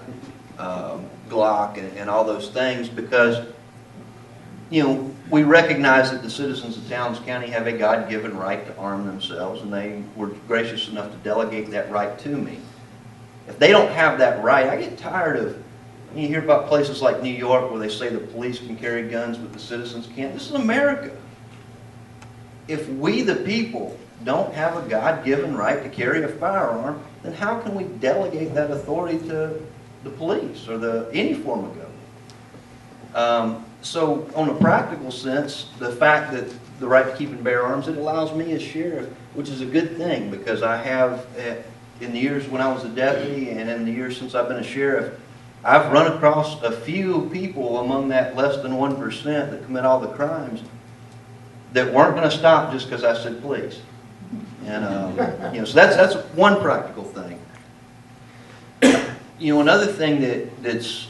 Glock and all those things because, we recognize that the citizens of Towns County have a God-given right to arm themselves, and they were gracious enough to delegate that right to me. If they don't have that right, I get tired of, you hear about places like New York where they say the police can carry guns but the citizens can't. This is America. If we, the people, don't have a God-given right to carry a firearm, then how can we delegate that authority to the police or any form of government? So on a practical sense, the fact that the right to keep and bear arms, it allows me as sheriff, which is a good thing, because I have, in the years when I was a deputy and in the years since I've been a sheriff, I've run across a few people among that less than 1% that commit all the crimes that weren't going to stop just because I said please. And so that's one practical thing. Another thing that's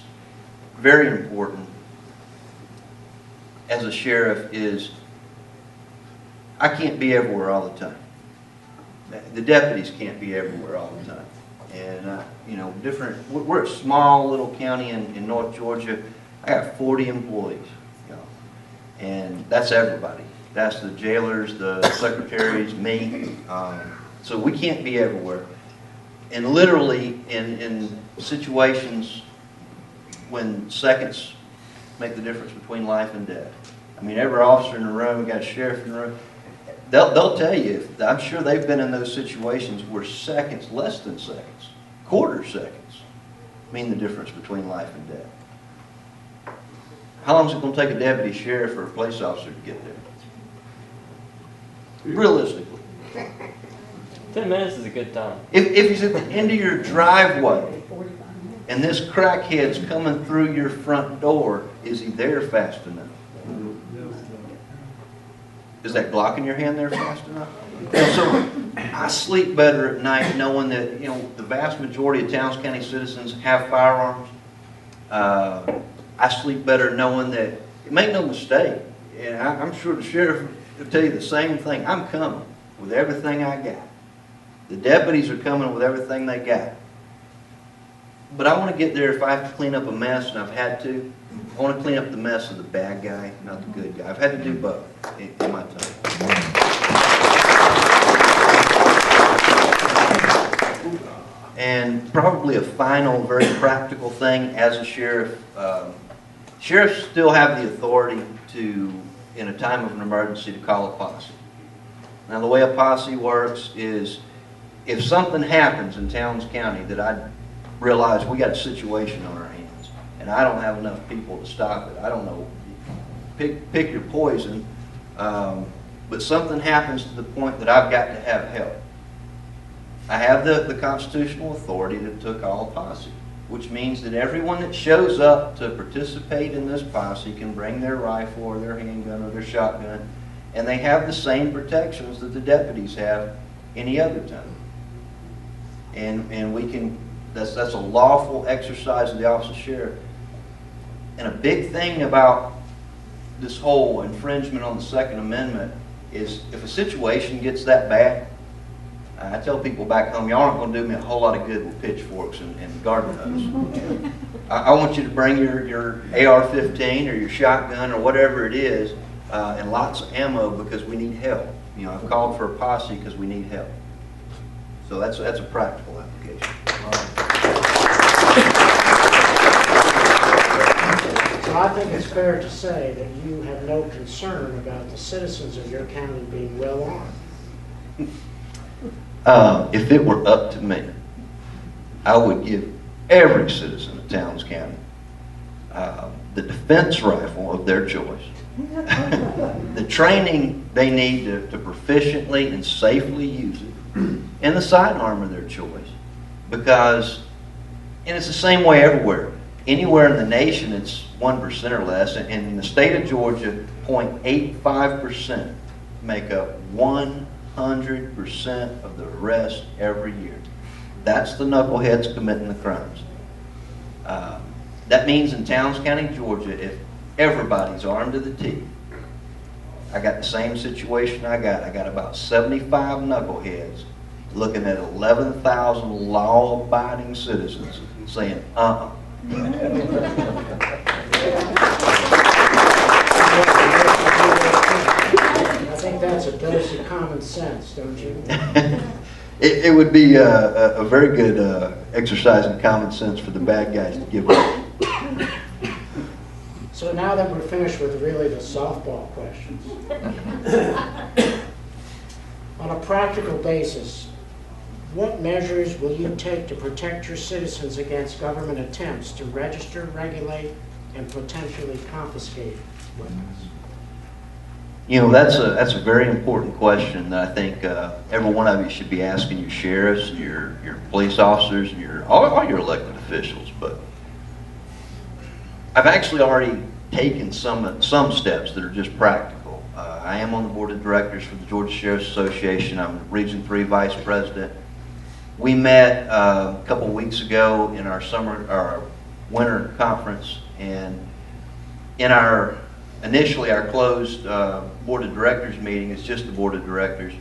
very important as a sheriff is I can't be everywhere all the time. The deputies can't be everywhere all the time. And, we're a small little county in North Georgia. I got 40 employees, and that's everybody. That's the jailers, the secretaries, me. So we can't be everywhere. And literally in situations when seconds make the difference between life and death. I mean, every officer in the room, we got a sheriff in the room, they'll tell you, I'm sure they've been in those situations where seconds, less than seconds, quarter seconds, mean the difference between life and death. How long is it going to take a deputy sheriff or a police officer to get there? Realistically. 10 minutes is a good time. If he's at the end of your driveway and this crackhead's coming through your front door, is he there fast enough? Is that Glock in your hand there fast enough? And so I sleep better at night knowing that the vast majority of Towns County citizens have firearms. I sleep better knowing that, make no mistake, and I'm sure the sheriff will tell you the same thing. I'm coming with everything I got. The deputies are coming with everything they got. But I want to get there if I have to clean up a mess, and I've had to. I want to clean up the mess of the bad guy, not the good guy. I've had to do both in my time. And probably a final, very practical thing as a sheriff. Sheriffs still have the authority to, in a time of an emergency, to call a posse. Now, the way a posse works is if something happens in Towns County that I realize we got a situation on our hands and I don't have enough people to stop it, I don't know, pick your poison, but something happens to the point that I've got to have help. I have the constitutional authority to call a posse, which means that everyone that shows up to participate in this posse can bring their rifle or their handgun or their shotgun, and they have the same protections that the deputies have any other time. And we can, that's a lawful exercise of the office of sheriff. And a big thing about this whole infringement on the Second Amendment is if a situation gets that bad, I tell people back home, y'all aren't going to do me a whole lot of good with pitchforks and garden hose. I want you to bring your AR-15 or your shotgun or whatever it is, and lots of ammo because we need help. I've called for a posse because we need help. So that's a practical application. So I think it's fair to say that you have no concern about the citizens of your county being well armed. If it were up to me, I would give every citizen of Towns County the defense rifle of their choice, the training they need to proficiently and safely use it, and the sidearm of their choice. Because, and it's the same way everywhere. Anywhere in the nation, it's 1% or less. And in the state of Georgia, 0.85% make up 100% of the arrests every year. That's the knuckleheads committing the crimes. That means in Towns County, Georgia, if everybody's armed to the teeth, I got the same situation I got about 75 knuckleheads looking at 11,000 law-abiding citizens saying, I think that's a dose of common sense, don't you? it would be a very good exercise in common sense for the bad guys to give up. So now that we're finished with really the softball questions, on a practical basis, what measures will you take to protect your citizens against government attempts to register, regulate, and potentially confiscate weapons? You know, that's a very important question that I think every one of you should be asking your sheriffs, your police officers, and all your elected officials. But I've actually already taken some steps that are just practical. I am on the board of directors for the Georgia Sheriff's Association. I'm Region 3 Vice President. We met a couple weeks ago in our winter conference, and in initially our closed board of directors meeting, it's just the board of directors,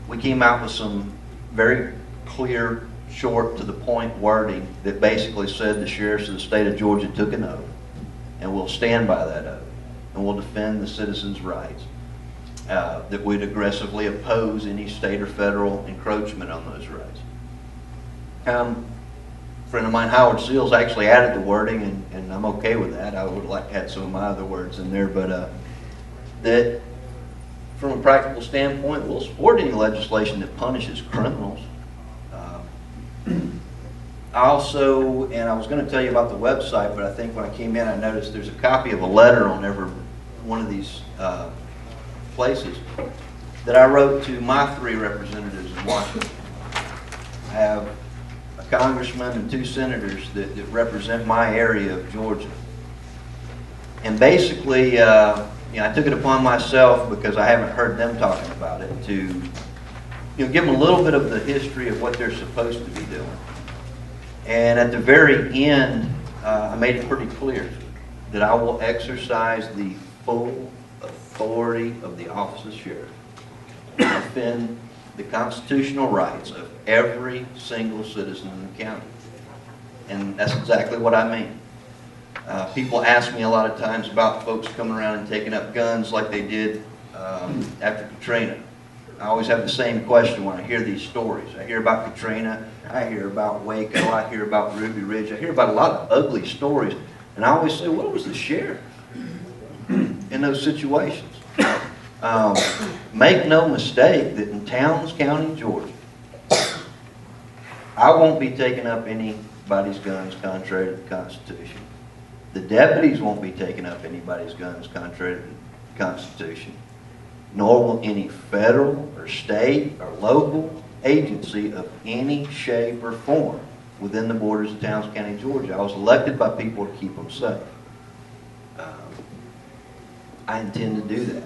we came out with some very clear, short, to the point wording that basically said the sheriffs of the state of Georgia took an oath, and we'll stand by that oath, and we'll defend the citizens' rights, that we'd aggressively oppose any state or federal encroachment on those rights. A friend of mine, Howard Seals, actually added the wording, and I'm okay with that. I would like to add some of my other words in there, but that from a practical standpoint, we'll support any legislation that punishes criminals. I also, and I was going to tell you about the website, but I think when I came in, I noticed there's a copy of a letter on every one of these places that I wrote to my 3 representatives in Washington. I have a congressman and 2 senators that represent my area of Georgia. And basically, I took it upon myself, because I haven't heard them talking about it, to give them a little bit of the history of what they're supposed to be doing. And at the very end, I made it pretty clear that I will exercise the full authority of the office of sheriff to defend the constitutional rights of every single citizen in the county. And that's exactly what I mean. People ask me a lot of times about folks coming around and taking up guns like they did after Katrina. I always have the same question when I hear these stories. I hear about Katrina, I hear about Waco, I hear about Ruby Ridge, I hear about a lot of ugly stories. And I always say, what was the sheriff in those situations? Make no mistake that in Towns County, Georgia, I won't be taking up anybody's guns contrary to the Constitution. The deputies won't be taking up anybody's guns contrary to the Constitution. Nor will any federal or state or local agency of any shape or form within the borders of Towns County, Georgia. I was elected by people to keep them safe. I intend to do that.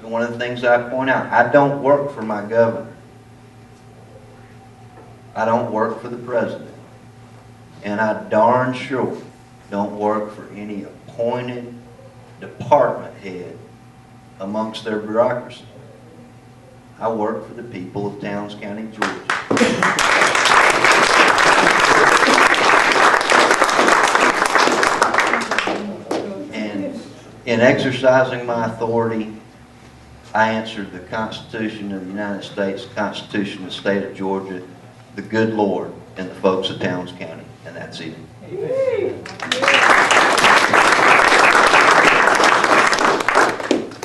One of the things I point out, I don't work for my governor. I don't work for the president. And I darn sure don't work for any appointed department head amongst their bureaucracy. I work for the people of Towns County, Georgia. And in exercising my authority, I answered the Constitution of the United States, the Constitution of the state of Georgia, the good Lord, and the folks of Towns County. And that's it. Do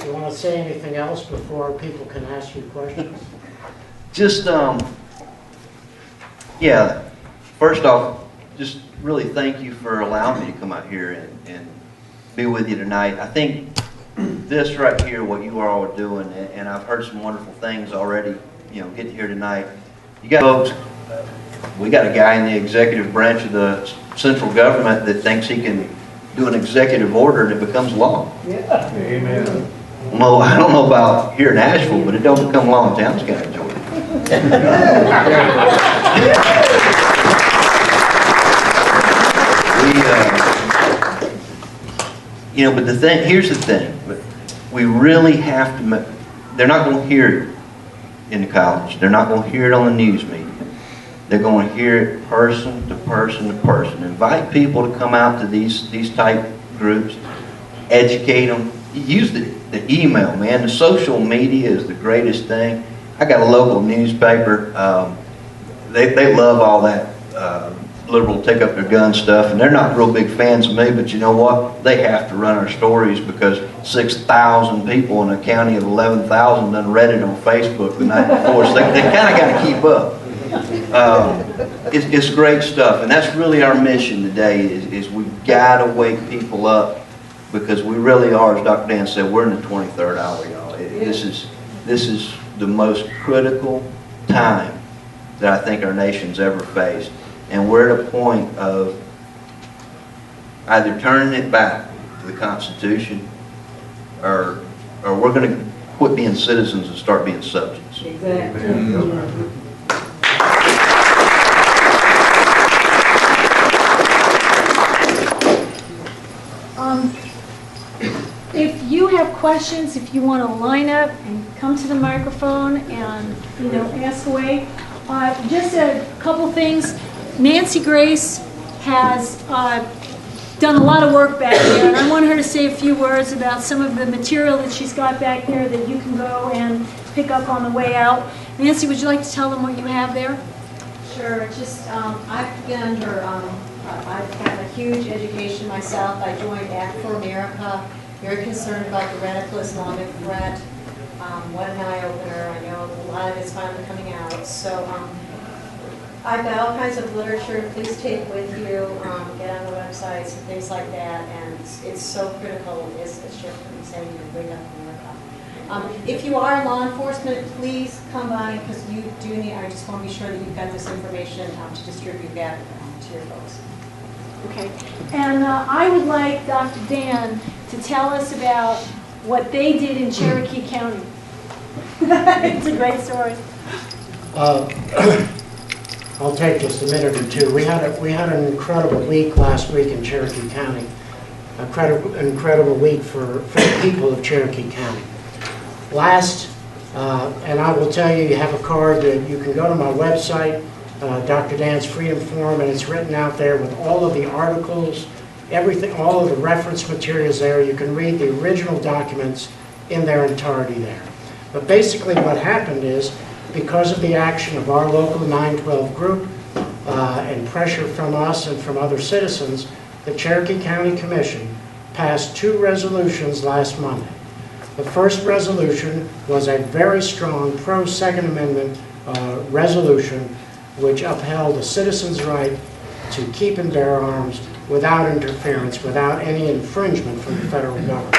you want to say anything else before people can ask you questions? Just, first off, just really thank you for allowing me to come out here and be with you tonight. I think this right here, what you all are doing, and I've heard some wonderful things already, getting here tonight. You got folks, we got a guy in the executive branch of the central government that thinks he can do an executive order and it becomes law. Yeah. Amen. Well, I don't know about here in Asheville, but it don't become law in Towns County, Georgia. But here's the thing. We really have to, they're not going to hear it in the college. They're not going to hear it on the news media. They're going to hear it person to person to person. Invite people to come out to these type groups, educate them. Use the email, man. The social media is the greatest thing. I got a local newspaper. They love all that liberal take up their gun stuff, and they're not real big fans of me, but you know what? They have to run our stories because 6,000 people in a county of 11,000 done read it on Facebook the night before, so they kind of got to keep up. It's great stuff, and that's really our mission today is we've got to wake people up because we really are, as Dr. Dan said, we're in the 23rd hour, y'all. This is the most critical time that I think our nation's ever faced. And we're at a point of either turning it back to the Constitution or we're going to quit being citizens and start being subjects. Exactly. If you have questions, if you want to line up and come to the microphone and, ask away. Just a couple things. Nancy Grace has done a lot of work back there, and I want her to say a few words about some of the material that she's got back there that you can go and pick up on the way out. Nancy, would you like to tell them what you have there? Sure. Just I've been under. I've had a huge education myself. I joined Act for America. Very concerned about the radical Islamic threat. What an eye-opener. I know a lot of it's finally coming out. So I've got all kinds of literature. Please take with you. Get on the websites and things like that. And it's so critical. It's a shift from saying you wake up America. If you are law enforcement, please come by because you do need. I just want to be sure that you've got this information to distribute back to your folks. Okay. And I would like Dr. Dan to tell us about what they did in Cherokee County. It's a great story. I'll take just a minute or two. We had an incredible week last week in Cherokee County. Incredible week for the people of Cherokee County. And I will tell you, you have a card that you can go to my website, Dr. Dan's Freedom Forum, and it's written out there with all of the articles, everything, all of the reference materials there. You can read the original documents in their entirety there. But basically what happened is, because of the action of our local 912 group and pressure from us and from other citizens, the Cherokee County Commission passed 2 resolutions last Monday. The first resolution was a very strong pro-Second Amendment resolution which upheld a citizen's right to keep and bear arms without interference, without any infringement from the federal government.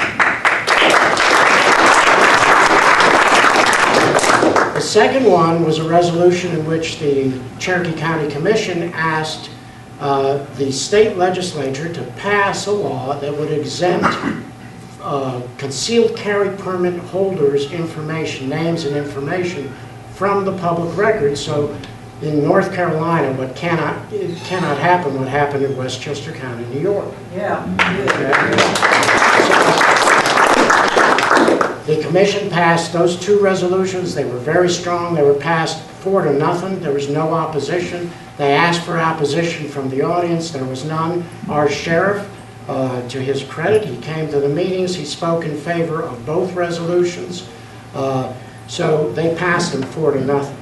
The second one was a resolution in which the Cherokee County Commission asked the state legislature to pass a law that would exempt concealed carry permit holders' information, names and information, from the public record. So in North Carolina, it cannot happen what happened in Westchester County, New York. Yeah. The commission passed those 2 resolutions. They were very strong. They were passed 4-0. There was no opposition. They asked for opposition from the audience. There was none. Our sheriff, to his credit, he came to the meetings. He spoke in favor of both resolutions. So they passed them 4-0.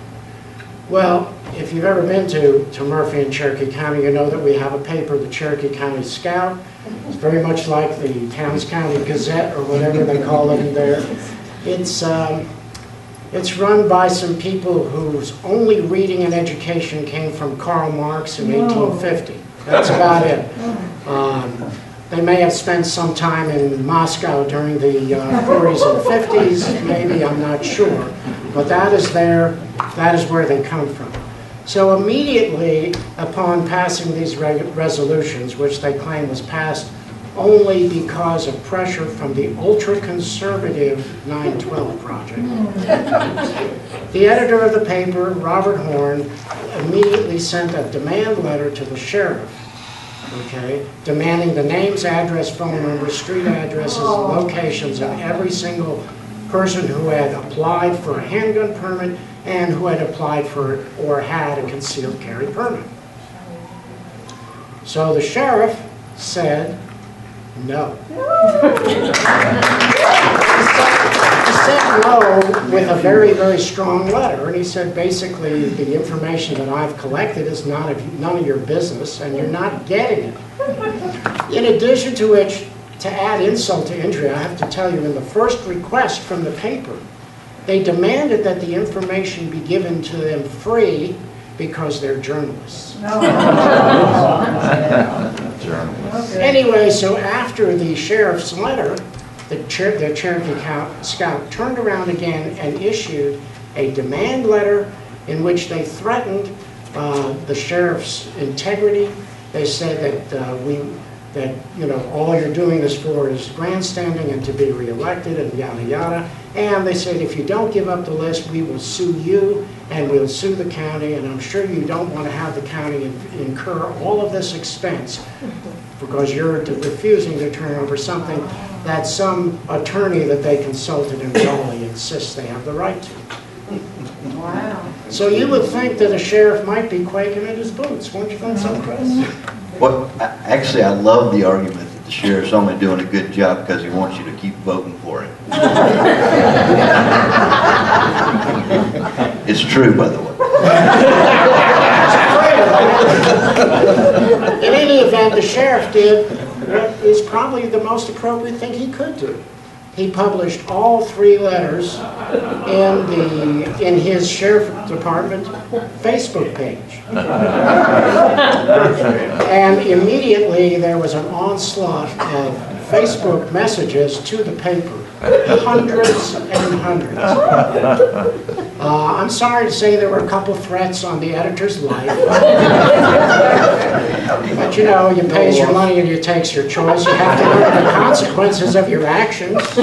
Well, if you've ever been to Murphy and Cherokee County, you know that we have a paper, the Cherokee County Scout. It's very much like the Towns County Gazette or whatever they call it in there. It's run by some people whose only reading and education came from Karl Marx in 1850. That's about it. They may have spent some time in Moscow during the 40s and 50s, maybe, I'm not sure. But that is where they come from. So immediately upon passing these resolutions, which they claim was passed only because of pressure from the ultra-conservative 912 Project, the editor of the paper, Robert Horn, immediately sent a demand letter to the sheriff, demanding the names, address, phone numbers, street addresses, and locations of every single person who had applied for a handgun permit and who had applied for or had a concealed carry permit. So the sheriff said no. The sent Lowe with a very, very strong letter, and he said, basically, the information that I've collected is none of your business, and you're not getting it. In addition to which, to add insult to injury, I have to tell you, in the first request from the paper, they demanded that the information be given to them free because they're journalists. Anyway, so after the sheriff's letter, the Cherokee Scout turned around again and issued a demand letter in which they threatened the sheriff's integrity. They said that all you're doing this for is grandstanding and to be reelected and yada yada. And they said, if you don't give up the list, we will sue you and we'll sue the county. And I'm sure you don't want to have the county incur all of this expense because you're refusing to turn over something that some attorney that they consulted in Raleigh insists they have the right to. Wow. So you would think that a sheriff might be quaking in his boots, won't you think so, Chris? Well, actually, I love the argument that the sheriff's only doing a good job because he wants you to keep voting for him. It's true, by the way. In any event, the sheriff did what is probably the most appropriate thing he could do. He published all 3 letters in his sheriff department Facebook page. And immediately there was an onslaught of Facebook messages to the paper. Hundreds and hundreds. I'm sorry to say there were a couple threats on the editor's life. But you pays your money and you takes your choice. You have to learn the consequences of your actions.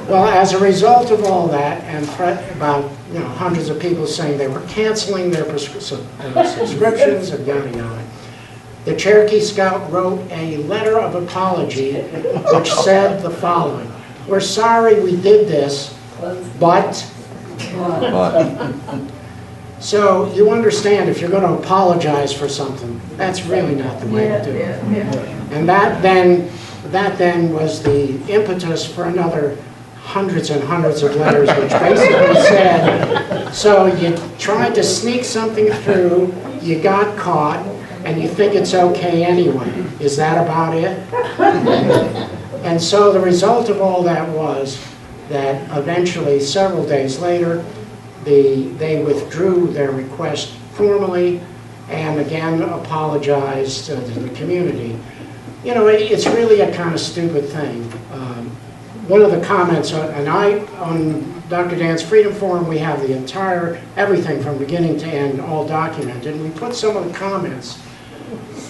Well, as a result of all that, and about hundreds of people saying they were canceling their subscriptions and yada yada, the Cherokee Scout wrote a letter of apology which said the following: "We're sorry we did this, but." So you understand, if you're going to apologize for something, that's really not the way to do it. And that then was the impetus for another hundreds and hundreds of letters, which basically said, so you tried to sneak something through, you got caught, and you think it's okay anyway. Is that about it? And so the result of all that was that eventually, several days later, they withdrew their request formally and again apologized to the community. It's really a kind of stupid thing. One of the comments, on Dr. Dan's Freedom Forum, we have the entire, everything from beginning to end, all documented. And we put some of the comments,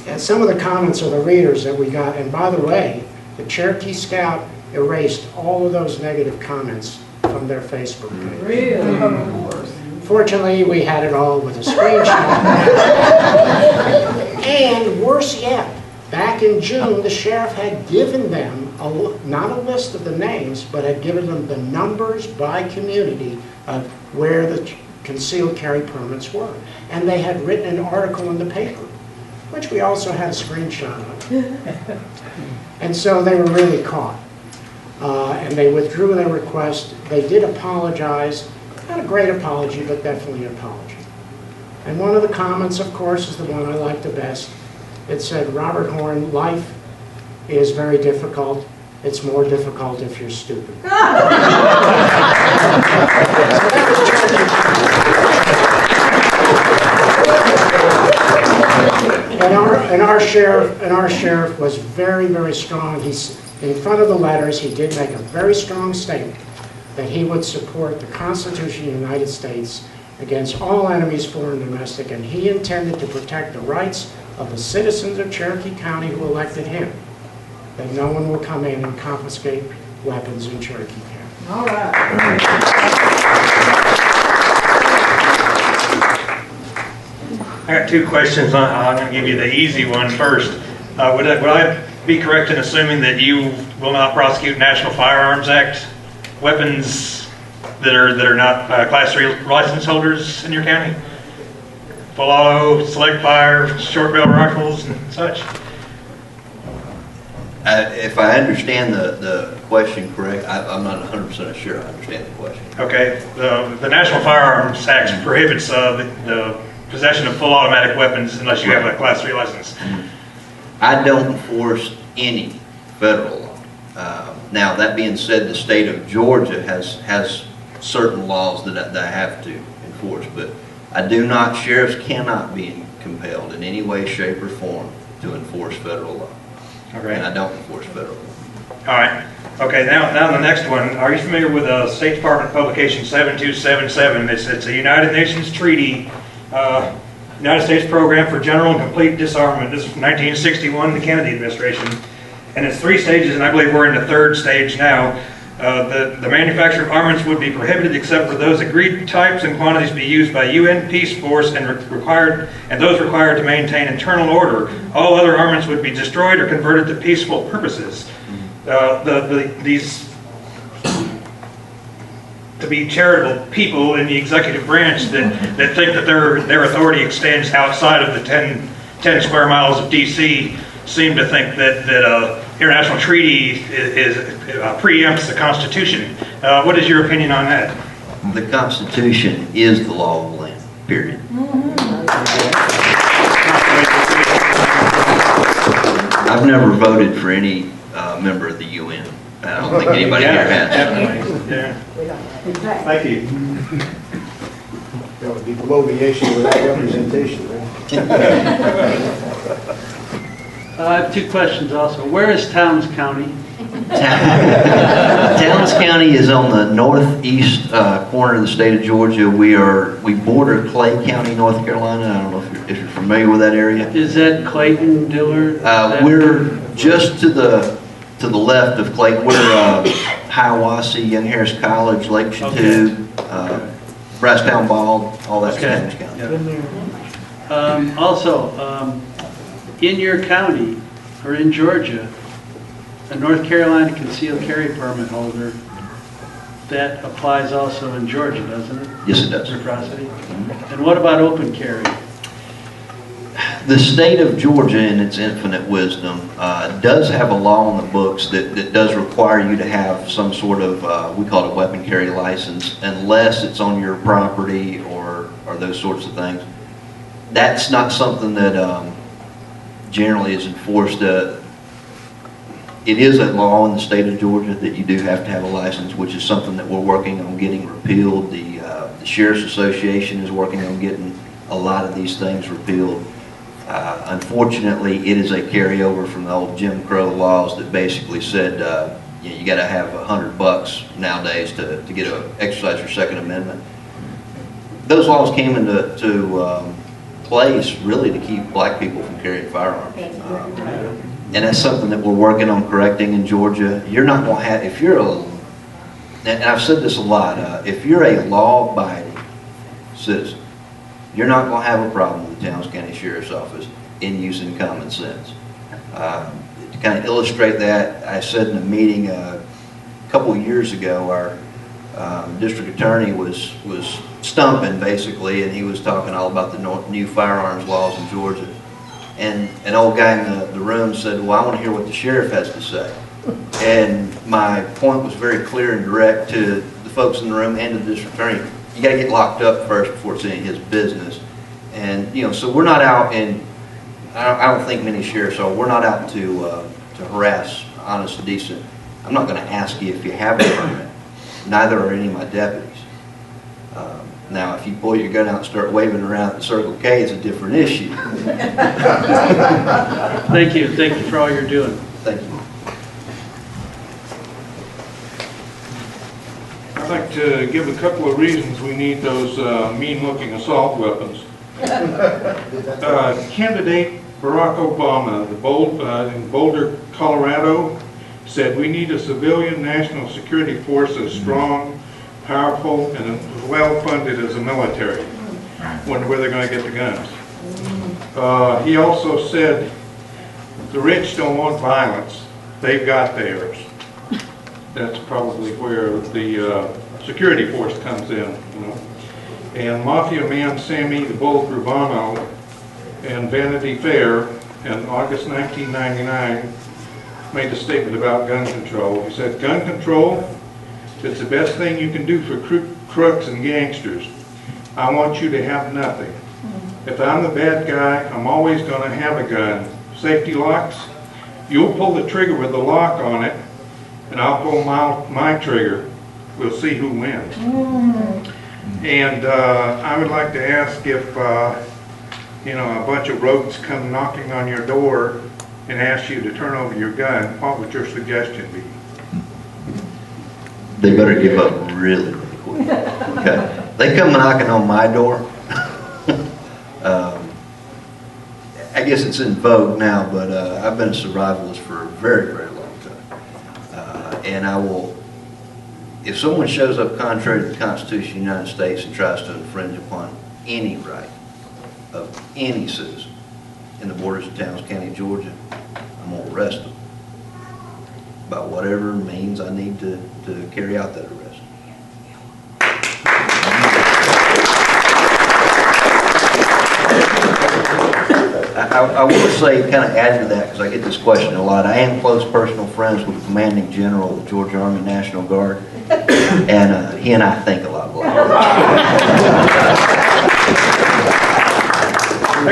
and some of the comments are the readers that we got. And by the way, the Cherokee Scout erased all of those negative comments from their Facebook page. Really? Fortunately, we had it all with a screenshot. And worse yet, back in June, the sheriff had given them, not a list of the names, but had given them the numbers by community of where the concealed carry permits were. And they had written an article in the paper, which we also had a screenshot of. And so they were really caught. And they withdrew their request. They did apologize. Not a great apology, but definitely an apology. And one of the comments, of course, is the one I like the best. It said, "Robert Horn, life is very difficult. It's more difficult if you're stupid." And our sheriff was very, very strong. He's in front of the letters. He did make a very strong statement that he would support the Constitution of the United States against all enemies, foreign and domestic, and he intended to protect the rights of the citizens of Cherokee County who elected him, that no one will come in and confiscate weapons in Cherokee County. All right. I got 2 questions. I'm going to give you the easy one first. Would I be correct in assuming that you will not prosecute National Firearms Act weapons that are not Class 3 license holders in your county? Full auto, select fire, short barrel rifles, and such? If I understand the question correct, I'm not 100% sure I understand the question. Okay, the National Firearms Act prohibits the possession of full automatic weapons unless you have a Class 3 license. I don't enforce any federal law. Now, that being said, the state of Georgia has certain laws that I have to enforce, but I do not, sheriffs cannot be compelled in any way, shape, or form to enforce federal law. Okay. And I don't enforce federal law. All right. Okay, now the next one. Are you familiar with State Department publication 7277? It's a United Nations treaty, United States Program for General and Complete Disarmament. This is from 1961, the Kennedy administration. And it's 3 stages, and I believe we're in the 3rd stage now. The manufacture of armaments would be prohibited except for those agreed types and quantities be used by UN peace force and those required to maintain internal order. All other armaments would be destroyed or converted to peaceful purposes. These to be charitable people in the executive branch that think that their authority extends outside of the 10 square miles of D.C. seem to think that international treaty preempts the Constitution. What is your opinion on that? The Constitution is the law of the land, period. I've never voted for any member of the UN. I don't think anybody here has. Yeah. Thank you. That would be below the issue without representation, right? I have 2 questions also. Where is Towns County? Towns County is on the northeast corner of the state of Georgia. We border Clay County, North Carolina. I don't know if you're familiar with that area. Is that Clayton, Dillard? We're just to the left of Clayton. We're Hiawassee, Young Harris College, Lake Chateau, Brasstown Bald, all that's Towns County. Yeah. Also, in your county, or in Georgia, a North Carolina concealed carry permit holder, that applies also in Georgia, doesn't it? Yes, it does. Reciprocity. And what about open carry? The state of Georgia, in its infinite wisdom, does have a law on the books that does require you to have some sort of, we call it a weapon carry license, unless it's on your property or those sorts of things. That's not something that generally is enforced. It is a law in the state of Georgia that you do have to have a license, which is something that we're working on getting repealed. The Sheriff's Association is working on getting a lot of these things repealed. Unfortunately, it is a carryover from the old Jim Crow laws that basically said you got to have $100 nowadays to get to exercise your Second Amendment. Those laws came into place really to keep black people from carrying firearms. And that's something that we're working on correcting in Georgia. You're not going to have, if you're and I've said this a lot, if you're a law-abiding citizen, you're not going to have a problem with the Towns County Sheriff's Office in using common sense. To kind of illustrate that, I said in a meeting a couple of years ago, our district attorney was stumping basically, and he was talking all about the new firearms laws in Georgia. And an old guy in the room said, well, I want to hear what the sheriff has to say. And my point was very clear and direct to the folks in the room and to the district attorney. You got to get locked up first before it's any of his business. And, so we're not out, and I don't think many sheriffs are, we're not out to harass honest and decent. I'm not going to ask you if you have a permit. Neither are any of my deputies. Now, if you pull your gun out and start waving around at the Circle K, it's a different issue. Thank you. Thank you for all you're doing. Thank you. I'd like to give a couple of reasons we need those mean-looking assault weapons. Candidate Barack Obama in Boulder, Colorado, said we need a civilian national security force as strong, powerful, and as well-funded as the military. Wonder where they're going to get the guns. He also said the rich don't want violence. They've got theirs. That's probably where the security force comes in, And Mafia Man Sammy the Bull Gravano and Vanity Fair in August 1999 made a statement about gun control. He said, gun control is the best thing you can do for crooks and gangsters. I want you to have nothing. If I'm the bad guy, I'm always going to have a gun. Safety locks, you'll pull the trigger with the lock on it, and I'll pull my trigger. We'll see who wins. And I would like to ask if, you know, a bunch of rogues come knocking on your door and ask you to turn over your gun, what would your suggestion be? They better give up really, really quick. Okay? They come knocking on my door. I guess it's in vogue now, but I've been a survivalist for a very, very long time. And I will, if someone shows up contrary to the Constitution of the United States and tries to infringe upon any right of any citizen in the borders of Towns County, Georgia, I'm going to arrest them by whatever means I need to carry out that arrest. I will say, kind of add to that, because I get this question a lot. I am close personal friends with the commanding general of the Georgia Army National Guard, and he and I think a lot alike.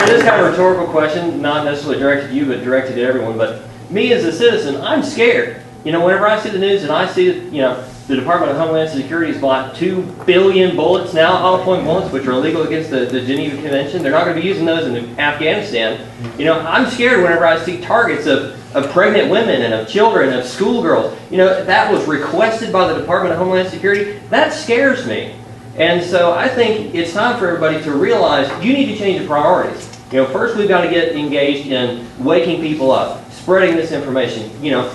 This is kind of a rhetorical question, not necessarily directed to you, but directed to everyone. But me as a citizen, I'm scared. You know, whenever I see the news and I see, you know, the Department of Homeland Security has bought 2 billion bullets now, hollow-point bullets, which are illegal against the Geneva Convention. They're not going to be using those in Afghanistan. You know, I'm scared whenever I see targets of pregnant women and of children and of schoolgirls. You know, that was requested by the Department of Homeland Security. That scares me. And so I think it's time for everybody to realize you need to change your priorities. You know, first we've got to get engaged in waking people up, spreading this information. You know,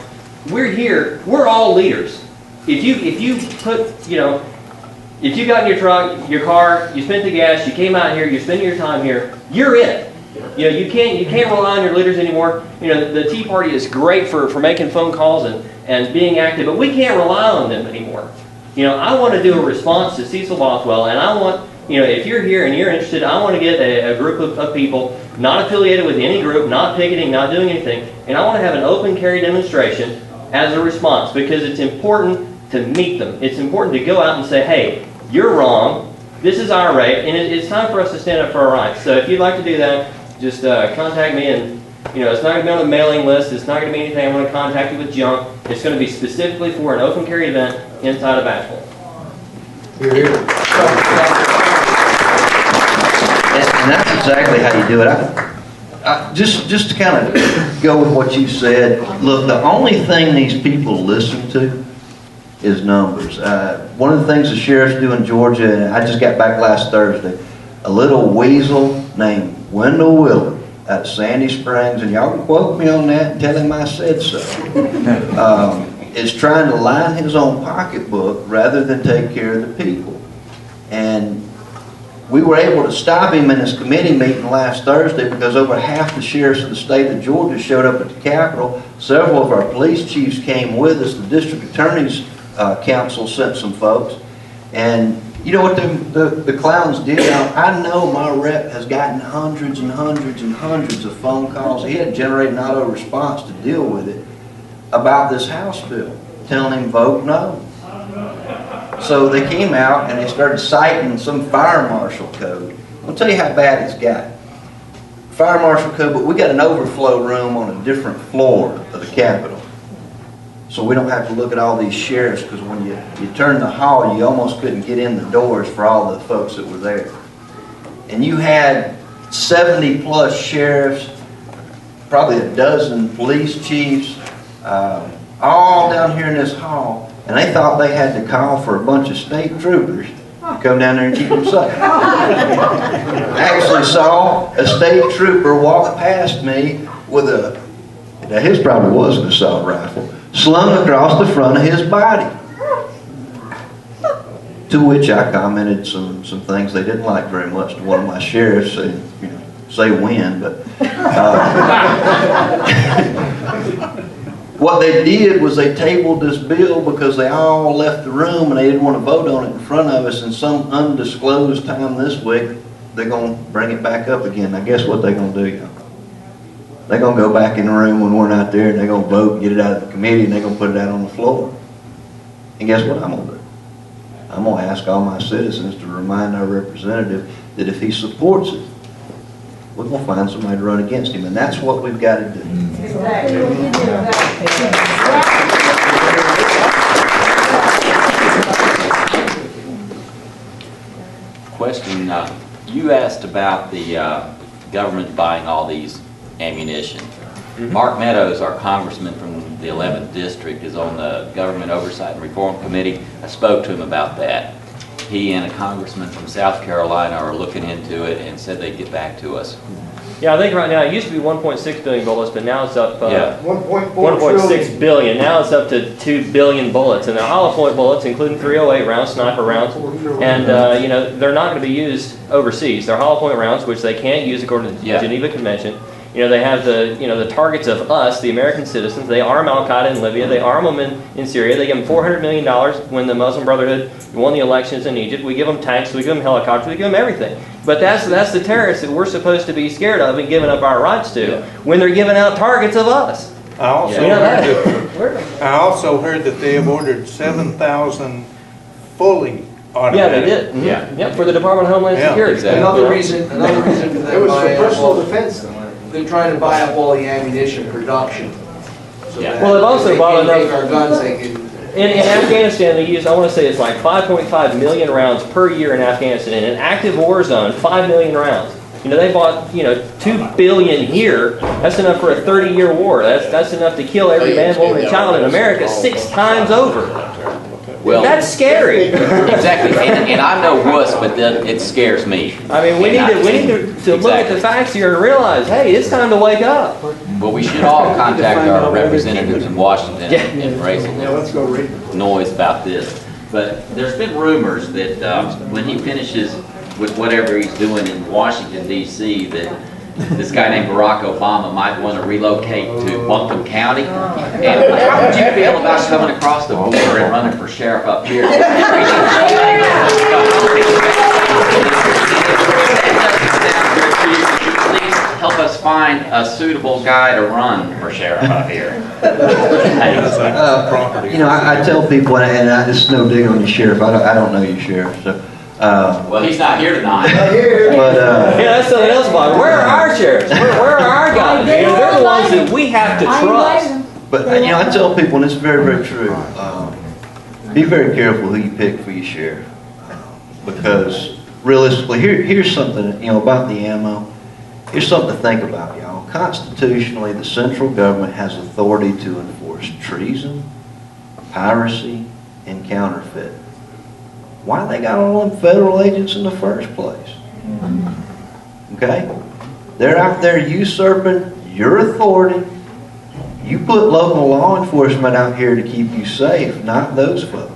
we're here, we're all leaders. If you put, you know, if you got in your truck, your car, you spent the gas, you came out here, you're spending your time here, you're it. You know, you can't rely on your leaders anymore. You know, the Tea Party is great for making phone calls and being active, but we can't rely on them anymore. You know, I want to do a response to Cecil Bothwell, and I want, you know, if you're here and you're interested, I want to get a group of people not affiliated with any group, not picketing, not doing anything, and I want to have an open carry demonstration as a response, because it's important to meet them. It's important to go out and say, hey, you're wrong, this is our right, and it's time for us to stand up for our rights. So if you'd like to do that, just contact me, and you know, it's not going to be on the mailing list, it's not going to be anything I want to contact you with junk. It's going to be specifically for an open carry event inside of Asheville. Here, here. And that's exactly how you do it. Just to kind of go with what you said, look, the only thing these people listen to is numbers. One of the things the sheriffs do in Georgia, and I just got back last Thursday, a little weasel named Wendell Willard out of Sandy Springs, and y'all can quote me on that and tell him I said so, is trying to line his own pocketbook rather than take care of the people. And we were able to stop him in his committee meeting last Thursday because over half the sheriffs of the state of Georgia showed up at the Capitol. Several of our police chiefs came with us. The district attorney's council sent some folks. And you know what the clowns did? I know my rep has gotten hundreds and hundreds and hundreds of phone calls. He had to generate an auto response to deal with it about this House bill, telling him vote no. So they came out and they started citing some fire marshal code. I'll tell you how bad it's got. Fire marshal code, but we got an overflow room on a different floor of the Capitol. So we don't have to look at all these sheriffs, because when you turn the hall, you almost couldn't get in the doors for all the folks that were there. And you had 70 plus sheriffs, probably a dozen police chiefs, all down here in this hall, and they thought they had to call for a bunch of state troopers to come down there and keep them safe. I actually saw a state trooper walk past me with now his probably was an assault rifle, slung across the front of his body. To which I commented some things they didn't like very much to one of my sheriffs, and you know, say when, but what they did was they tabled this bill because they all left the room and they didn't want to vote on it in front of us, and some undisclosed time this week they're going to bring it back up again. Now guess what they're going to do, y'all? They're gonna go back in the room when we're not there, and they're gonna vote and get it out of the committee, and they're gonna put it out on the floor. And guess what I'm gonna do? I'm gonna ask all my citizens to remind our representative that if he supports it, we're gonna find somebody to run against him, and that's what we've got to do. Question, you asked about the government buying all these ammunition. Mark Meadows, our congressman from the 11th District, is on the Government Oversight and Reform Committee. I spoke to him about that. He and a congressman from South Carolina are looking into it and said they'd get back to us. Yeah, I think right now, it used to be 1.6 billion bullets, but now it's up, Yeah. 1.6 billion. Now it's up to 2 billion bullets, and they're hollow point bullets, including 308 rounds, sniper rounds. And you know, they're not going to be used overseas. They're hollow point rounds, which they can't use according to the Geneva Convention. You know, they have the targets of us, the American citizens. They arm Al Qaeda in Libya. They arm them in Syria. They give them $400 million when the Muslim Brotherhood won the elections in Egypt. We give them tanks. We give them helicopters. We give them everything. But that's the terrorists that we're supposed to be scared of and giving up our rights to when they're giving out targets of us. I also heard that they have ordered 7,000 fully automatic. Yeah, they did. Yep, for the Department of Homeland Security. Exactly. Another reason for them It was for buying personal all- defense. They're trying to buy up all the ammunition production. So Yeah. that Well, they've also if bought they can enough- take our guns, they can. In Afghanistan, they use, I want to say it's like 5.5 million rounds per year in Afghanistan. In an active war zone, 5 million rounds. You know, they bought, 2 billion here. That's enough for a 30-year war. That's enough to kill every man, woman, and child in America 6 times over. Well, That's scary. exactly, and I'm no wuss, but then it scares me. I mean, we need to look at the facts here and realize, hey, it's time to wake up. Well, we should all contact our representatives in Washington and raise a Yeah, let's go read. noise about this. But there's been rumors that when he finishes with whatever he's doing in Washington, D.C., that this guy named Barack Obama might want to relocate to Buncombe County. And how would you feel about coming across the border and running for sheriff up here? Please help us find a suitable guy to run for sheriff up here. I tell people, and this is no dig on you, Sheriff, I don't know you, Sheriff, so. Well, he's not here tonight. But, Yeah, that's something else about it. Where are our sheriffs? Where are our guys? They're the ones that we have to trust. But, I tell people, and it's very, very true, be very careful who you pick for your sheriff. Because realistically, here's something, about the ammo. Here's something to think about, y'all. Constitutionally, the central government has authority to enforce treason, piracy, and counterfeit. Why they got all them federal agents in the first place? Okay? They're out there usurping your authority. You put local law enforcement out here to keep you safe, not those folks.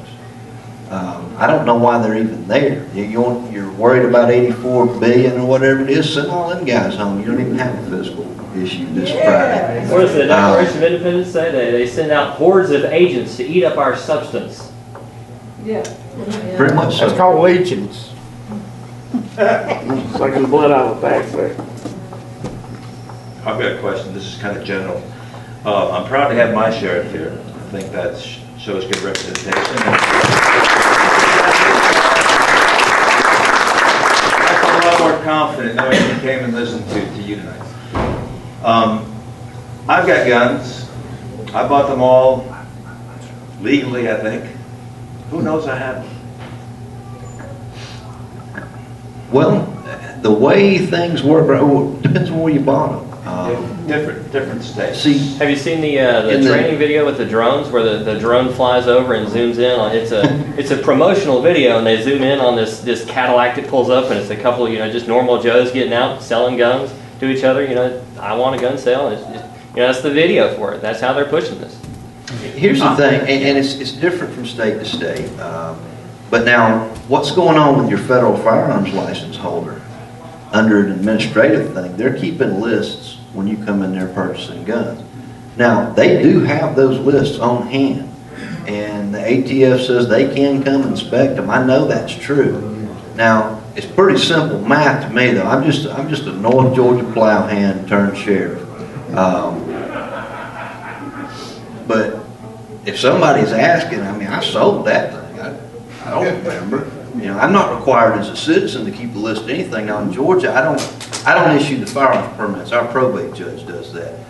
I don't know why they're even there. You're worried about 84 billion or whatever it is. Send all them guys home. You don't even have a physical issue this Friday. What does the Declaration of Independence say? They send out hordes of agents to eat up our substance. Pretty much so. That's called legions. Sucking the blood out of the back there. I've got a question. This is kind of general. I'm proud to have my sheriff here. I think that shows good representation. I feel a lot more confident knowing he came and listened to you tonight. I've got guns. I bought them all legally, I think. Who knows I have them? Well, the way things work, depends on where you bought them. Different states. See, Have you seen the In the- training video with the drones, where the drone flies over and zooms in on? It's a promotional video, and they zoom in on this Cadillac that pulls up, and it's a couple of just normal Joes getting out selling guns to each other. I want a gun sale. And that's the video for it. That's how they're pushing this. here's the thing, and it's different from state to state. But now, what's going on with your federal firearms license holder? Under an administrative thing, they're keeping lists when you come in there purchasing guns. Now, they do have those lists on hand, and the ATF says they can come inspect them. I know that's true. Now, it's pretty simple math to me, though. I'm just a North Georgia plowhand turned sheriff. But if somebody's asking, I mean, I sold that thing. I don't remember. You know, I'm not required as a citizen to keep a list of anything. Now in Georgia, I don't issue the firearms permits. Our probate judge does that.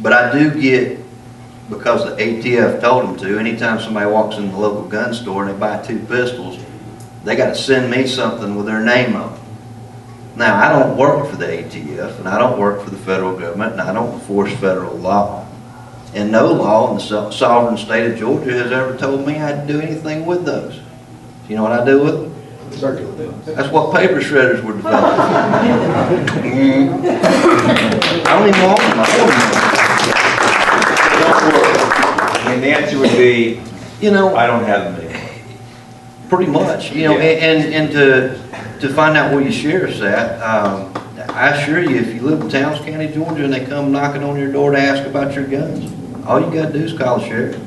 But I do get, because the ATF told them to, anytime somebody walks in the local gun store and they buy 2 pistols, they got to send me something with their name on it. Now, I don't work for the ATF, and I don't work for the federal government, and I don't enforce federal law. And no law in the sovereign state of Georgia has ever told me I had to do anything with those. You know what I do with them? Circulate. That's what paper shredders were developed. I don't even want them. And the answer would be, You know, I don't have them. pretty much. You know, and to find out where your sheriff's at, I assure you, if you live in Towns County, Georgia, and they come knocking on your door to ask about your guns, all you got to do is call the sheriff.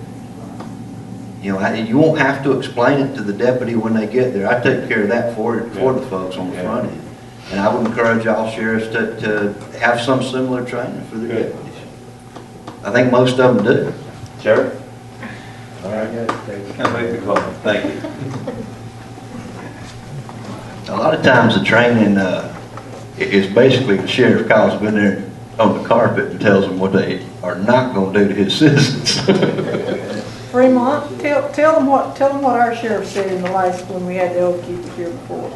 You know, you won't have to explain it to the deputy when they get there. I take care of that for the folks on the front end. And I would encourage all sheriffs to have some similar training for their deputies. I think most of them do. Sheriff? All right. I'll make the call. Thank you. A lot of times the training is basically the sheriff calls them in there on the carpet and tells them what they are not going to do to his citizens. Fremont, tell them what our sheriff said in the last, when we had the Oath Keeper here before.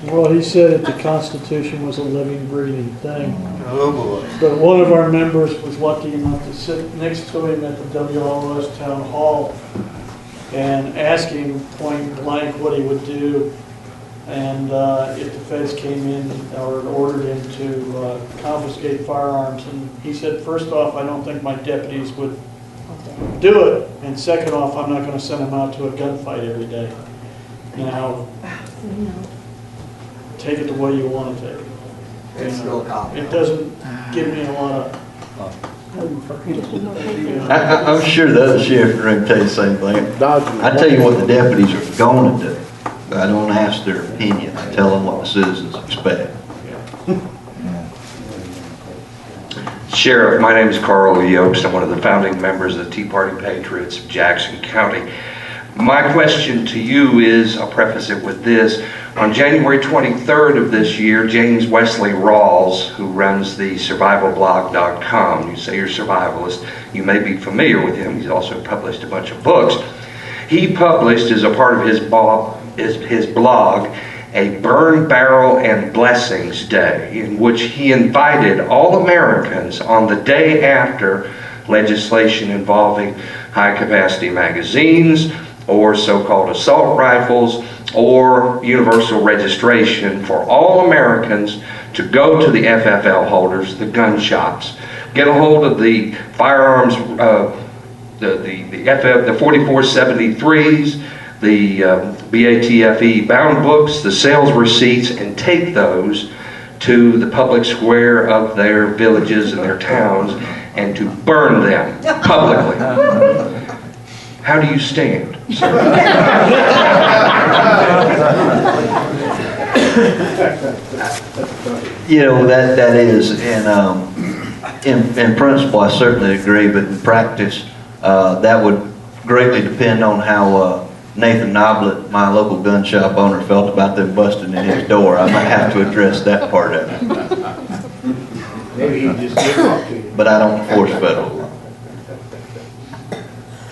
Well, he said that the Constitution was a living, breathing thing. Oh, boy. But one of our members was lucky enough to sit next to him at the WLS Town Hall and ask him point blank what he would do. And if the feds came in or ordered him to confiscate firearms. And he said, first off, I don't think my deputies would do it. And second off, I'm not going to send them out to a gunfight every day. Now, take it the way you want to take it. It doesn't give me a lot of... I'm sure the other sheriff in the room tell you the same thing. I tell you what the deputies are going to do. I don't ask their opinion. I tell them what the citizens expect. Sheriff, my name is Carl Yokes. I'm one of the founding members of the Tea Party Patriots of Jackson County. My question to you is, I'll preface it with this. On January 23rd of this year, James Wesley Rawls, who runs the survivalblog.com, you say you're a survivalist, you may be familiar with him. He's also published a bunch of books. He published, as a part of his blog, a Burn, Barrel, and Blessings Day, in which he invited all Americans on the day after legislation involving high-capacity magazines or so-called assault rifles or universal registration for all Americans to go to the FFL holders, the gun shops, get a hold of the firearms, the 4473s, the BATFE bound books, the sales receipts, and take those to the public square of their villages and their towns and to burn them publicly. How do you stand, sir? You know, that is, in principle, I certainly agree, but in practice, that would greatly depend on how Nathan Noblet, my local gun shop owner, felt about them busting in his door. I might have to address that part of it. Maybe he just give up to you. But I don't enforce federal law.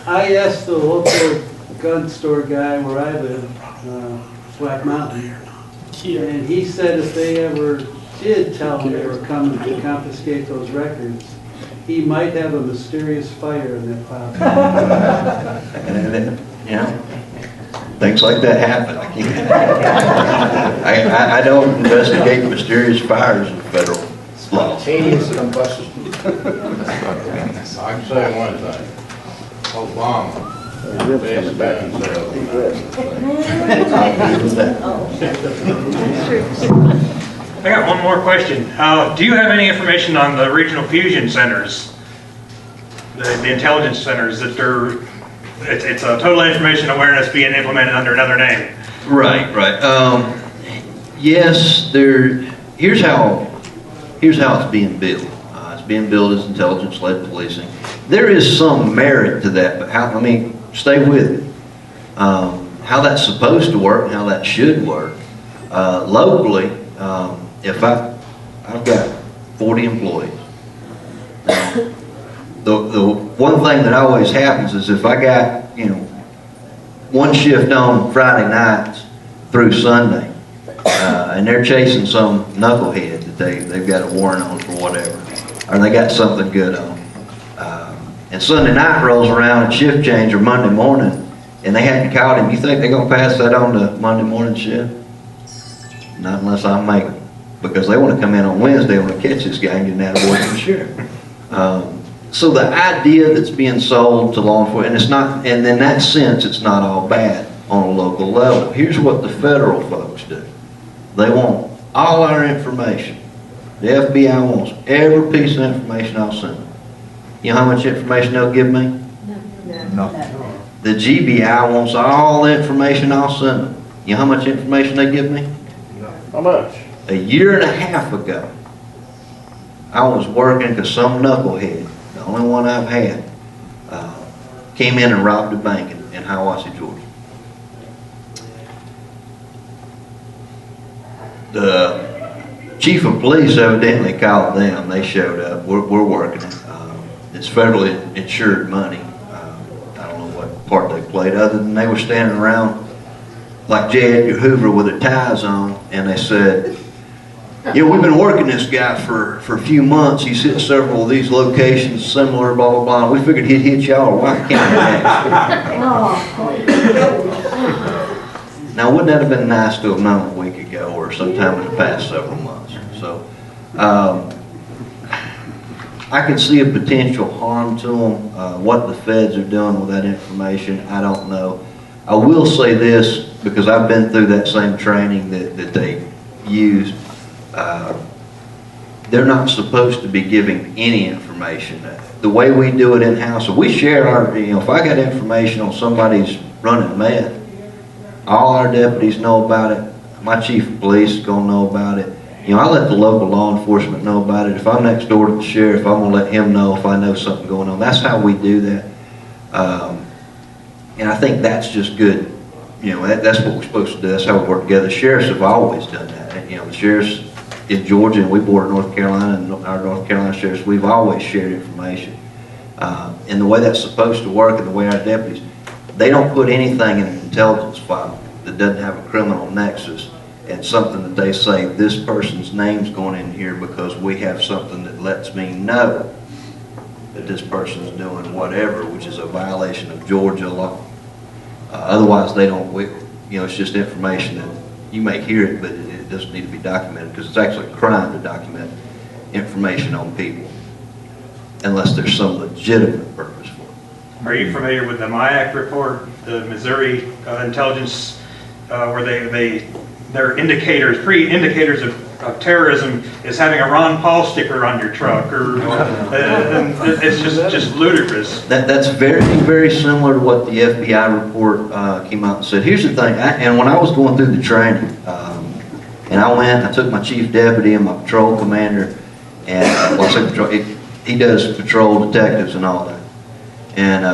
I asked the local gun store guy where I live, Black Mountain, and he said if they ever did tell him they were coming to confiscate those records, he might have a mysterious fire in that file. And then, you know, things like that happen. I don't investigate mysterious fires in federal law. Spontaneous combustion. I can say one thing. Obama. Best gun I got one more question. Do you have any information on the regional fusion centers, the intelligence centers that it's a total information awareness being implemented under another name? Right. Yes, here's how it's being built. it's being billed as intelligence-led policing. There is some merit to that, but stay with me. How that's supposed to work and how that should work. Locally, if I've got 40 employees. The one thing that always happens is if I got, one shift on Friday nights through Sunday, and they're chasing some knucklehead that they've got a warrant on for whatever, or they got something good on. And Sunday night rolls around at shift change or Monday morning, and they hadn't caught him. You think they're going to pass that on to Monday morning shift? Not unless I make them. Because they want to come in on Wednesday when they catch this guy and get an attaboy from the sheriff. So the idea that's being sold to law enforcement, and it's not, and in that sense, it's not all bad on a local level. Here's what the federal folks do. They want all our information. The FBI wants every piece of information I'll send them. You know how much information they'll give me? No. The GBI wants all the information I'll send them. You know how much information they give me? How much? A year and a half ago, I was working because some knucklehead, the only one I've had, came in and robbed a bank in Hiawassee, Georgia. The chief of police evidently called them. They showed up. We're working it. It's federally insured money. I don't know what part they played other than they were standing around like J. Edgar Hoover with their ties on, and they said, we've been working this guy for a few months. He's hit several of these locations, similar, blah, blah, blah. We figured he'd hit y'all, or why can't Now, wouldn't that have been nice to have known a week ago or sometime in the past several months? So, I can see a potential harm to them. What the feds are doing with that information, I don't know. I will say this, because I've been through that same training that they used. They're not supposed to be giving any information. The way we do it in-house, so we share our, if I got information on somebody's running meth, all our deputies know about it. My chief of police is going to know about it. I let the local law enforcement know about it. If I'm next door to the sheriff, I'm going to let him know if I know something going on. That's how we do that. And I think that's just good. That's what we're supposed to do. That's how we work together. Sheriffs have always done that. The sheriffs in Georgia, and we border North Carolina, and our North Carolina sheriffs, we've always shared information. And the way that's supposed to work, and the way our deputies, they don't put anything in an intelligence file that doesn't have a criminal nexus and something that they say, this person's name's going in here because we have something that lets me know that this person's doing whatever, which is a violation of Georgia law. Otherwise, they don't, it's just information that you may hear it, but it doesn't need to be documented because it's actually a crime to document information on people unless there's some legitimate purpose for it. Are you familiar with the MIAC report, the Missouri intelligence, where their indicators, pre-indicators of terrorism is having a Ron Paul sticker on your truck, or it's just ludicrous. That's very, very similar to what the FBI report came out and said. Here's the thing, and when I was going through the training, and I took my chief deputy and my patrol commander, and he does patrol detectives and all that. And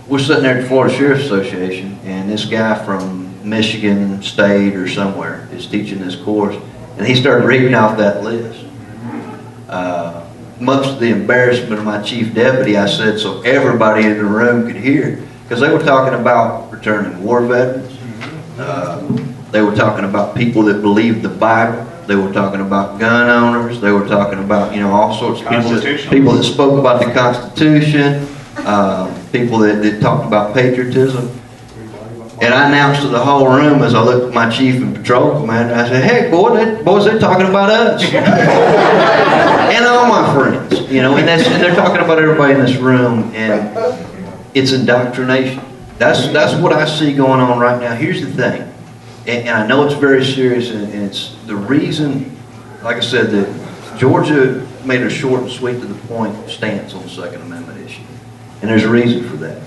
we're sitting there at the Florida Sheriff's Association, and this guy from Michigan State or somewhere is teaching this course, and he started reading off that list. Much to the embarrassment of my chief deputy, I said so everybody in the room could hear, because they were talking about returning war veterans. They were talking about people that believed the Bible. They were talking about gun owners. They were talking about, all sorts of people that spoke about the Constitution, people that talked about patriotism. And I announced to the whole room as I looked at my chief and patrol commander, I said, hey, boys, they're talking about us. And all my friends, and they're talking about everybody in this room, and it's indoctrination. That's what I see going on right now. Here's the thing, and I know it's very serious, and it's the reason, like I said, that Georgia made a short and sweet to the point stance on the Second Amendment issue. And there's a reason for that.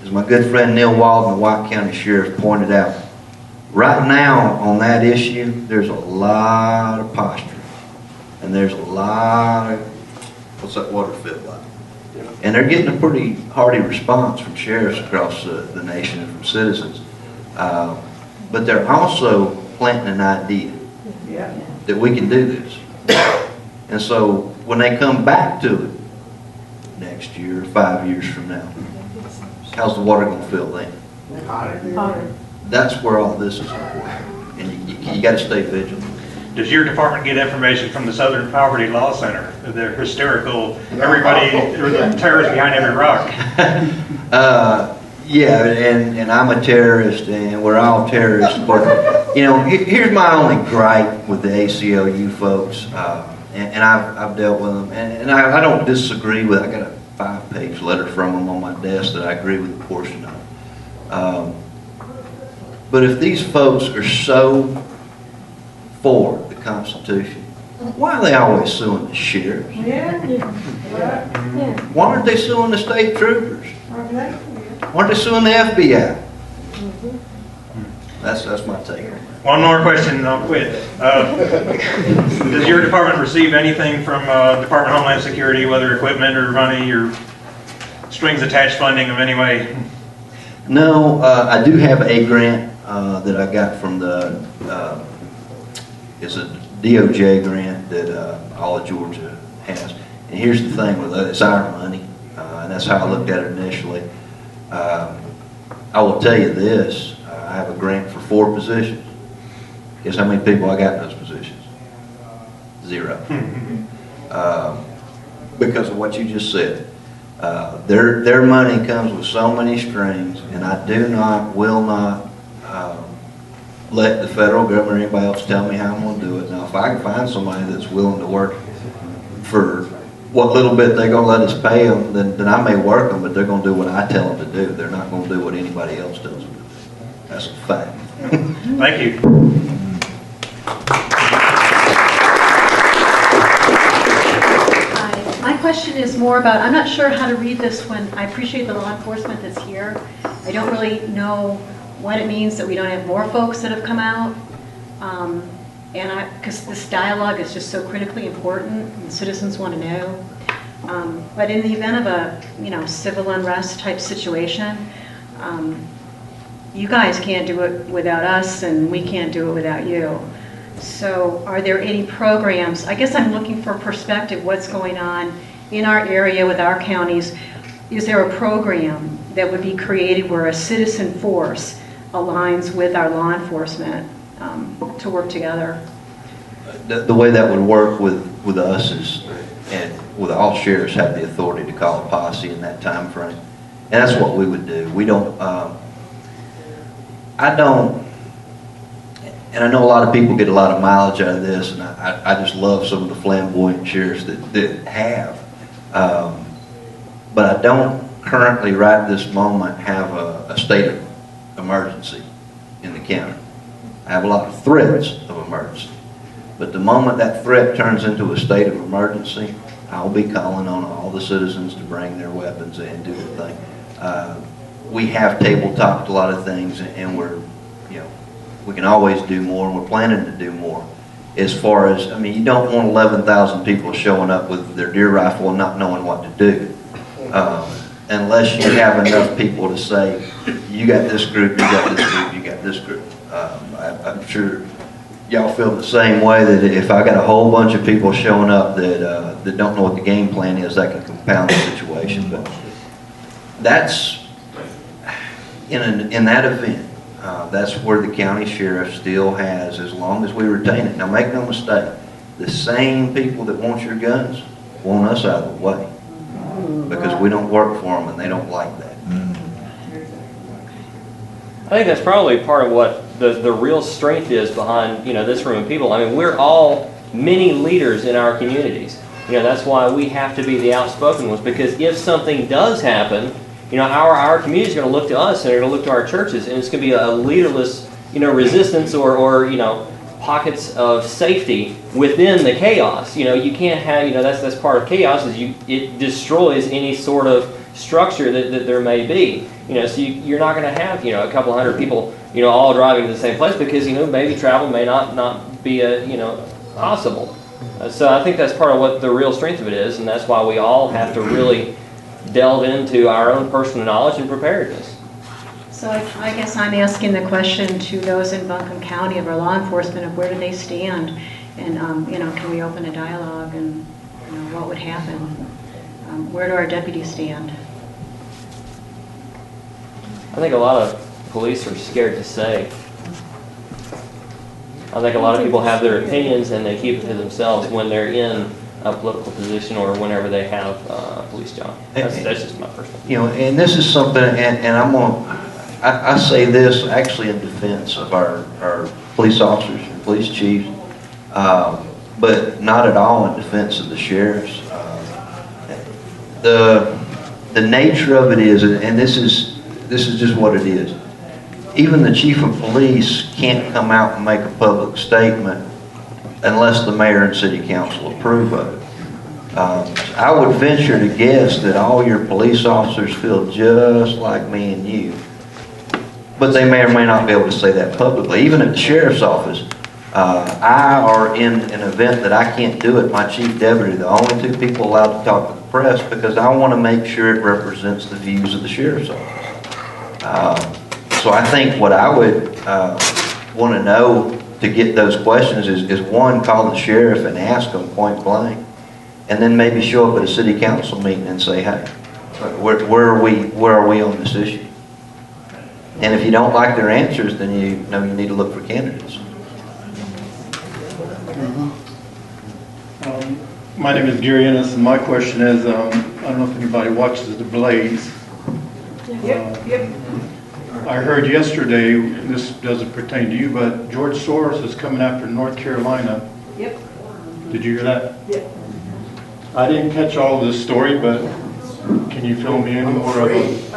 As my good friend Neil Walden, the White County Sheriff, pointed out, right now on that issue, there's a lot of posturing. And there's a lot of what's that water feel like? And they're getting a pretty hearty response from sheriffs across the nation and from citizens. But they're also planting an idea that we can do this. And so when they come back to it next year, 5 years from now, how's the water going to feel then? Hotter. That's where all this is important. And you got to stay vigilant. Does your department get information from the Southern Poverty Law Center? They're hysterical. Everybody, the terrorists behind every rock. Yeah, and I'm a terrorist, and we're all terrorists. But, you know, here's my only gripe with the ACLU folks, and I've dealt with them, and I don't disagree with, I got a 5-page letter from them on my desk that I agree with a portion of. But if these folks are so for the Constitution, why are they always suing the sheriffs? Why aren't they suing the state troopers? Why aren't they suing the FBI? That's my take. One more question, and I'll quit. Does your department receive anything from Department of Homeland Security, whether equipment or money or strings attached funding of any way? No, I do have a grant that I got from the, it's a DOJ grant that all of Georgia has. And here's the thing with it, it's our money, and that's how I looked at it initially. I will tell you this, I have a grant for 4 positions. Guess how many people I got in those positions? 0. Because of what you just said. Their money comes with so many strings, and I will not let the federal government or anybody else tell me how I'm going to do it. Now, if I can find somebody that's willing to work for what little bit they're going to let us pay them, then I may work them, but they're going to do what I tell them to do. They're not going to do what anybody else tells them to do. That's a fact. Thank you. My question is more about, I'm not sure how to read this when, I appreciate the law enforcement that's here. I don't really know what it means that we don't have more folks that have come out. Because this dialogue is just so critically important and citizens want to know. But in the event of a, civil unrest type situation, you guys can't do it without us and we can't do it without you. So are there any programs? I guess I'm looking for perspective, what's going on in our area with our counties. Is there a program that would be created where a citizen force aligns with our law enforcement to work together? The way that would work with us is, and with all sheriffs have the authority to call a posse in that time frame. And that's what we would do. We don't, and I know a lot of people get a lot of mileage out of this, and I just love some of the flamboyant sheriffs that have. But I don't currently, right this moment, have a state of emergency in the county. I have a lot of threats of emergency. But the moment that threat turns into a state of emergency, I'll be calling on all the citizens to bring their weapons and do the thing. We have tabletoped a lot of things, and we can always do more, and we're planning to do more. As far as, you don't want 11,000 people showing up with their deer rifle and not knowing what to do. Unless you have enough people to say, you got this group, you got this group, you got this group. I'm sure y'all feel the same way, that if I got a whole bunch of people showing up that don't know what the game plan is, that can compound the situation. But that's, in that event, that's where the county sheriff still has, as long as we retain it. Now make no mistake, the same people that want your guns want us out of the way, because we don't work for them and they don't like that. I think that's probably part of what the real strength is behind this room of people. We're all many leaders in our communities. That's why we have to be the outspoken ones, because if something does happen, our community is going to look to us, and they're going to look to our churches, and it's going to be a leaderless resistance or pockets of safety within the chaos. You can't have, that's part of chaos, is it destroys any sort of structure that there may be. So you're not going to have a couple hundred people all driving to the same place, because maybe travel may not be possible. So I think that's part of what the real strength of it is, and that's why we all have to really delve into our own personal knowledge and preparedness. So I guess I'm asking the question to those in Buncombe County of our law enforcement of where do they stand? And, can we open a dialogue and, what would happen? Where do our deputies stand? I think a lot of police are scared to say. I think a lot of people have their opinions and they keep it to themselves when they're in a political position or whenever they have a police job. That's just my personal. And this is something, and I say this actually in defense of our police officers and police chiefs, but not at all in defense of the sheriffs. The nature of it is, and this is just what it is. Even the chief of police can't come out and make a public statement unless the mayor and city council approve of it. I would venture to guess that all your police officers feel just like me and you, but they may or may not be able to say that publicly. Even at the sheriff's office, or in an event that I can't do it, my chief deputy, the only two people allowed to talk to the press, because I want to make sure it represents the views of the sheriff's office. So I think what I would want to know to get those questions is one, call the sheriff and ask them point blank, and then maybe show up at a city council meeting and say, hey, where are we on this issue? And if you don't like their answers, then you need to look for candidates. My name is Gary Ennis, and my question is, I don't know if anybody watches The Blaze. Yep. I heard yesterday, this doesn't pertain to you, but George Soros is coming after North Carolina. Yep. Did you hear that? Yep. I didn't catch all of this story, but can you fill me in more of it?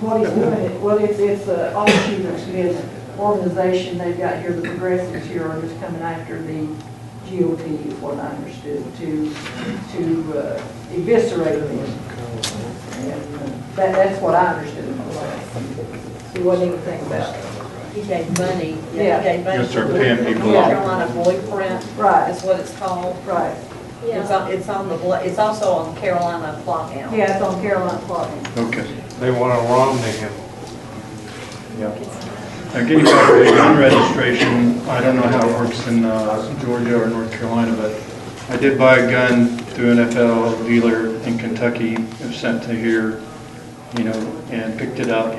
What he's doing, it's an offshoot of his organization they've got here, the progressives here are just coming after the GOP, is what I understood, to eviscerate them. And that's what I understood. See what anything about it. He gave money. Yeah. He gave money. Yes, sir, paying people North off. Carolina boyfriend. Right. Is what it's called. Right. It's on it's also on Carolina Clockhouse. Yeah, it's on Carolina Clogging. Okay. They want to Romney him. Getting back to the gun registration, I don't know how it works in Georgia or North Carolina, but I did buy a gun through an FL dealer in Kentucky. It was sent to here, and picked it up.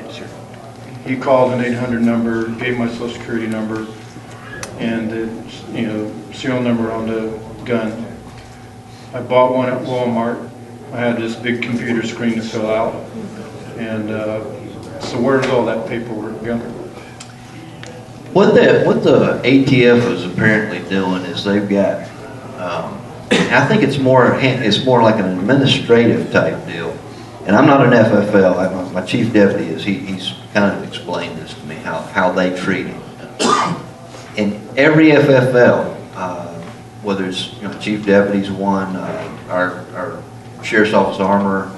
He called an 800 number, gave my social security number, and the serial number on the gun. I bought one at Walmart. I had this big computer screen to fill out, and so where's all that paperwork going? What the ATF is apparently doing is they've got, I think it's more like an administrative type deal. And I'm not an FFL. My chief deputy is. He's kind of explained this to me how they treat him. In every FFL, whether it's chief deputies one, our sheriff's office armor,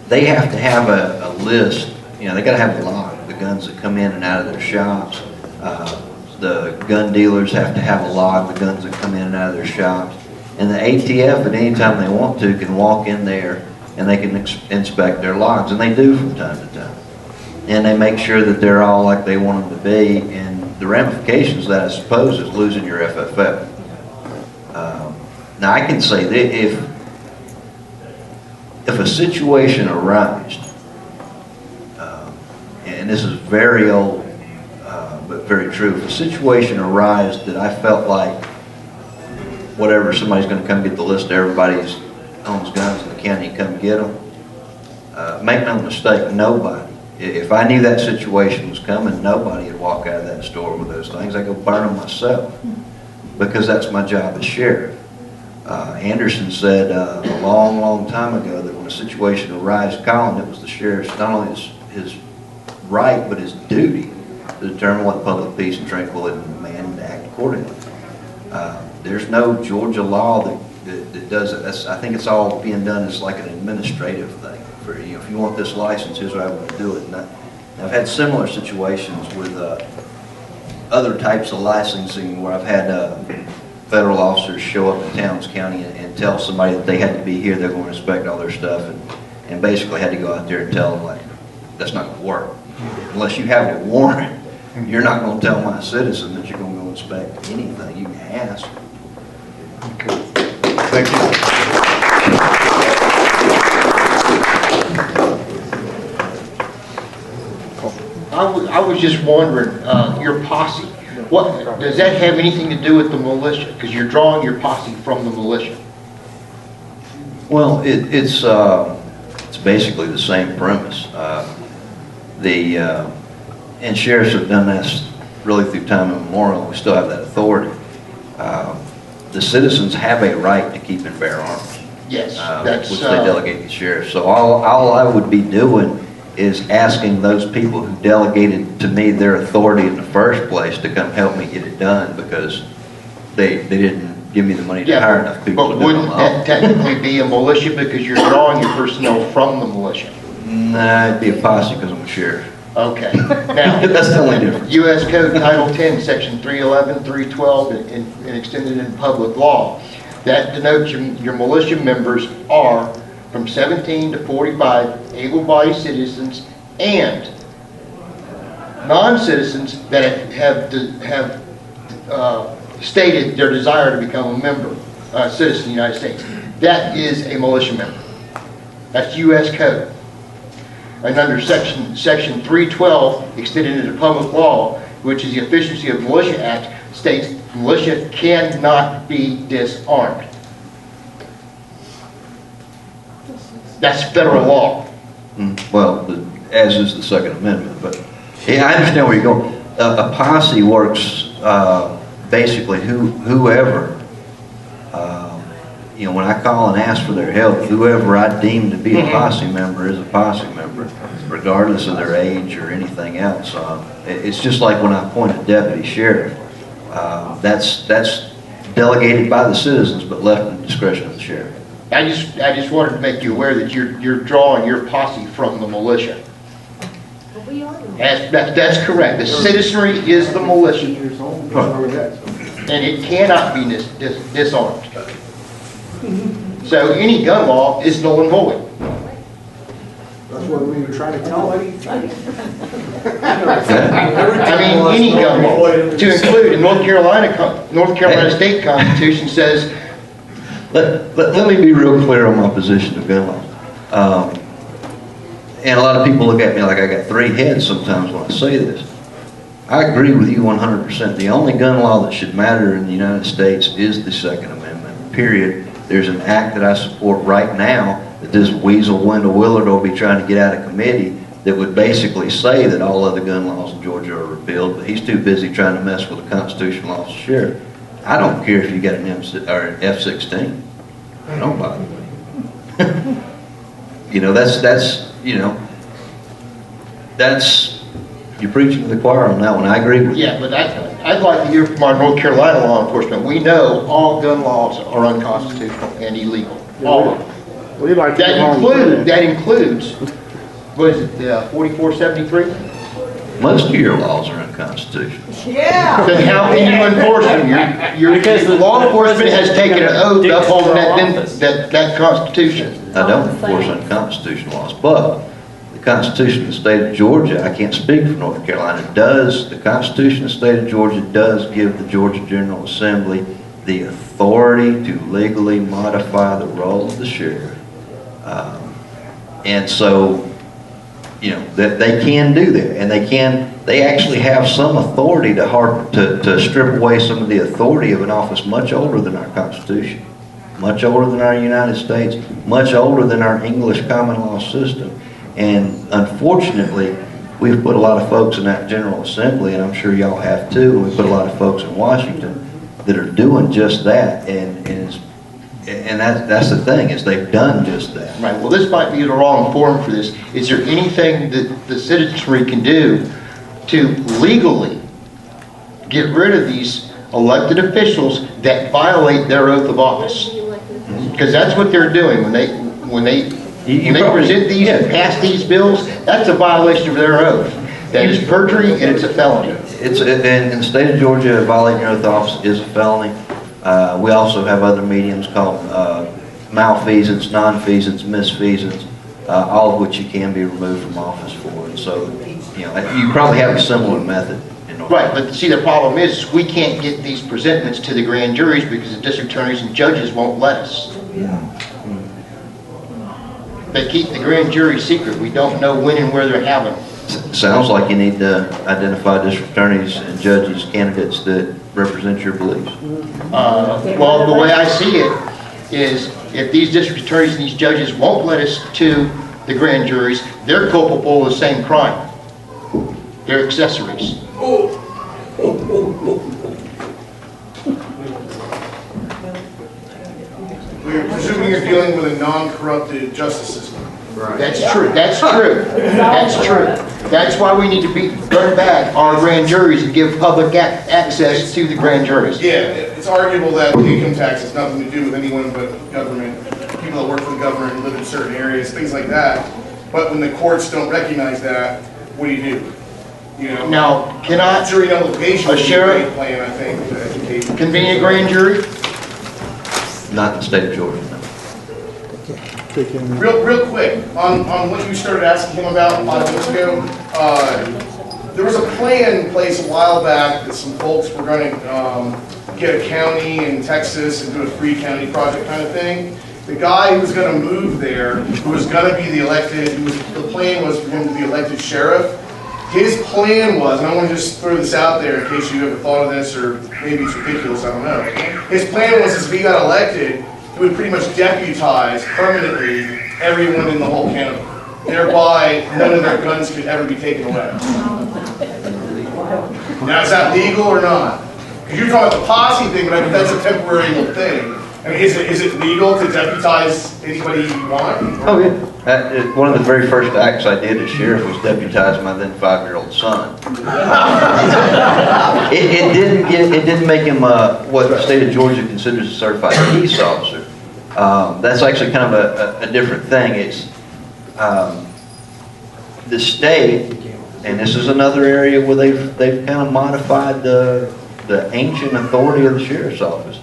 they have to have a list. They got to have a log of the guns that come in and out of their shops. The gun dealers have to have a log of the guns that come in and out of their shops. And the ATF, at any time they want to, can walk in there and they can inspect their logs, and they do from time to time. And they make sure that they're all like they want them to be. And the ramifications of that, I suppose, is losing your FFL. Now, I can say that if a situation arises, and this is very old, but very true, if a situation arises that I felt like whatever, somebody's going to come get the list of everybody who owns guns in the county and come get them. Make no mistake, nobody. If I knew that situation was coming, nobody would walk out of that store with those things. I'd go burn them myself, because that's my job as sheriff. Anderson said a long, long time ago that when a situation arises, Colin, it was the sheriff's, not only his right, but his duty to determine what public peace and tranquility demand and act accordingly. There's no Georgia law that does it. I think it's all being done as like an administrative thing. For if you want this license, here's what I want to do it. And I've had similar situations with other types of licensing where I've had federal officers show up in Towns County and tell somebody that they had to be here, they're going to inspect all their stuff, and basically had to go out there and tell them, like, that's not going to work. Unless you have a warrant, you're not going to tell my citizen that you're going to go inspect anything. You can ask. Thank you. I was just wondering, your posse, what, does that have anything to do with the militia? Because you're drawing your posse from the militia. Well, it's basically the same premise. And sheriffs have done this really through time immemorial. We still have that authority. The citizens have a right to keep and bear arms. Yes, which they delegate to sheriffs. So all I would be doing is asking those people who delegated to me their authority in the first place to come help me get it done, because they didn't give me the money to hire enough people to do it. But wouldn't that technically be a militia because you're drawing your personnel from the militia? Nah, it'd be a posse because I'm a sheriff. Okay. Now, that's the only difference. U.S. Code Title 10, Section 311, 312, and extended in public law. That denotes your militia members are from 17 to 45 able-bodied citizens and non-citizens that have stated their desire to become a member, citizen of the United States. That is a militia member. That's U.S. Code. And under Section 312, extended into public law, which is the Efficiency of Militia Act, states militia cannot be disarmed. That's federal law. Well, as is the Second Amendment, but yeah, I understand where you're going. A posse works basically whoever, when I call and ask for their help, whoever I deem to be a posse member is a posse member, regardless of their age or anything else. It's just like when I appoint a deputy sheriff. That's delegated by the citizens, but left in the discretion of the sheriff. I just wanted to make you aware that you're drawing your posse from the militia. That's correct. The citizenry is the militia. And it cannot be disarmed. So any gun law is null and void. That's what we were trying to tell you. I mean, any gun law. To include in North Carolina State Constitution says. Let me be real clear on my position of gun laws. And a lot of people look at me like I got three heads sometimes when I say this. I agree with you 100%. The only gun law that should matter in the United States is the Second Amendment, period. There's an act that I support right now that this weasel Wendell Willard will be trying to get out of committee that would basically say that all other gun laws in Georgia are repealed, but he's too busy trying to mess with the constitutional officer sheriff. I don't care if you got an F-16. Don't bother me. That's you're preaching to the choir on that one. I agree with you. Yeah, but I'd like to hear from our North Carolina law enforcement. We know all gun laws are unconstitutional and illegal. All of them. That includes, what is it, 4473? Most of your laws are unconstitutional. Yeah. Then how can you enforce them? Because the law enforcement has taken an oath to uphold that Constitution. I don't enforce unconstitutional laws, but the Constitution of the state of Georgia, I can't speak for North Carolina, the Constitution of the state of Georgia does give the Georgia General Assembly the authority to legally modify the role of the sheriff. And so, that they can do that, and they actually have some authority to strip away some of the authority of an office much older than our Constitution, much older than our United States, much older than our English common law system. And unfortunately, we've put a lot of folks in that General Assembly, and I'm sure y'all have too, and we put a lot of folks in Washington that are doing just that, and that's the thing, is they've done just that. Right, well, this might be the wrong forum for this. Is there anything that the citizenry can do to legally get rid of these elected officials that violate their oath of office? Because that's what they're doing when they present these and pass these bills. That's a violation of their oath. That is perjury, and it's a felony. In the state of Georgia, violating your oath of office is a felony. We also have other mediums called malfeasance, nonfeasance, misfeasance, all of which you can be removed from office for. And so, you know, you probably have a similar method in North Right, but see, the problem is, we can't get these presentments to the grand juries because the district attorneys and judges won't let us. They keep the grand jury secret. We don't know when and where they're having them. Sounds like you need to identify district attorneys and judges, candidates that represent your beliefs. Well, the way I see it is, if these district attorneys and these judges won't let us to the grand juries, they're culpable of the same crime. They're accessories. We're presuming you're dealing with a non-corrupted justice system. That's true, that's true, that's true. That's why we need to bring back our grand juries and give public access to the grand juries. Yeah, it's arguable that income tax has nothing to do with anyone but government, people that work for the government and live in certain areas, things like that. But when the courts don't recognize that, what do? You know, Now, cannot jury nullification a is a sheriff great plan, I think, to educate. convene a grand jury? Not in the state of Georgia, no. Real quick, on what you started asking him about a lot of weeks ago, there was a plan in place a while back that some folks were going to get a county in Texas and do a free county project kind of thing. The guy who was going to move there, who was going to be the elected, the plan was for him to be elected sheriff. His plan was, and I want to just throw this out there in case you ever thought of this, or maybe it's ridiculous, I don't know. His plan was, if he got elected, he would pretty much deputize permanently everyone in the whole county. Thereby, none of their guns could ever be taken away. Now, is that legal or not? Because you're talking about the posse thing, but I mean, that's a temporary little thing. I mean, is it legal to deputize anybody you want? Oh, yeah. One of the very first acts I did as sheriff was deputize my then 5-year-old son. It didn't make him what the state of Georgia considers a certified peace officer. That's actually kind of a different thing. It's the state, and this is another area where they've kind of modified the ancient authority of the sheriff's office.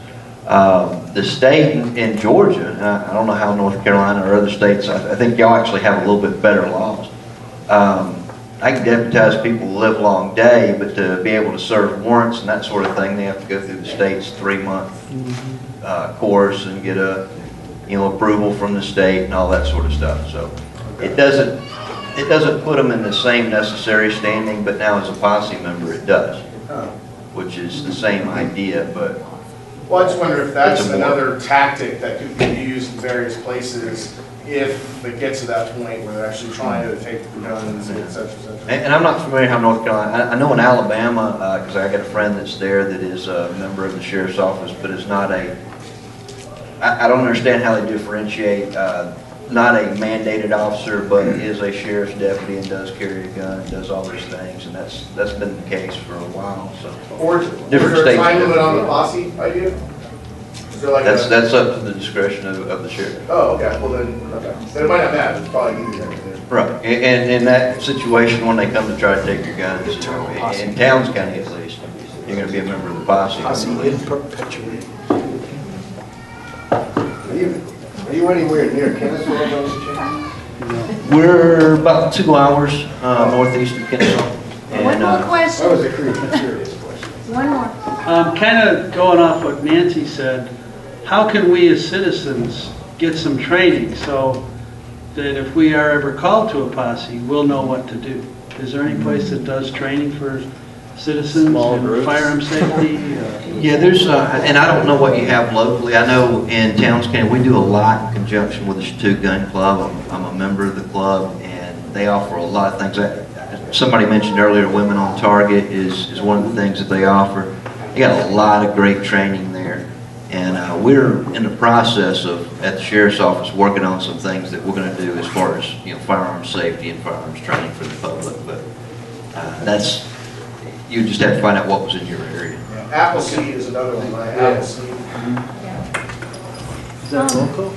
The state in Georgia, and I don't know how North Carolina or other states, I think y'all actually have a little bit better laws. I can deputize people the livelong day, but to be able to serve warrants and that sort of thing, they have to go through the state's 3-month course and get approval from the state and all that sort of stuff. So it doesn't put them in the same necessary standing, but now as a posse member it does, which is the same idea, but. Well, I just wonder if that's another tactic that could be used in various places if it gets to that point where they're actually trying to take the guns and et cetera, et cetera. And I'm not familiar how North Carolina, I know in Alabama, because I got a friend that's there that is a member of the sheriff's office, but is not I don't understand how they differentiate, not a mandated officer, but is a sheriff's deputy and does carry a gun, and does all these things, and that's been the case for a while, so. Or different is there a states. time limit on the posse idea? Is there like That's up to the discretion of the sheriff. Oh, okay, well then, okay. Then it might not matter, it's probably easier. Right, and in that situation, when they come to try to take your guns, in Towns County at least, you're gonna be a member of the posse. in perpetuity. Are you anywhere near Kennesaw, Mr. We're about 2 hours northeast of Kennesaw. One more question. That was a curious question. One more. Kind of going off what Nancy said, how can we as citizens get some training so that if we are ever called to a posse, we'll know what to do? Is there any place that does training for citizens in firearm safety? Yeah, there's, and I don't know what you have locally. I know in Towns County, we do a lot in conjunction with the Chattooga Gun Club. I'm a member of the club, and they offer a lot of things. Somebody mentioned earlier, Women on Target is one of the things that they offer. They got a lot of great training there, and we're in the process of, at the sheriff's office, working on some things that we're going to do as far as firearms safety and firearms training for the public. But that's, you just have to find out what was in your area. Appleseed is another one, right? Appleseed. Is that local?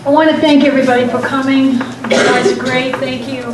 I want to thank everybody for coming. You guys are great, thank you.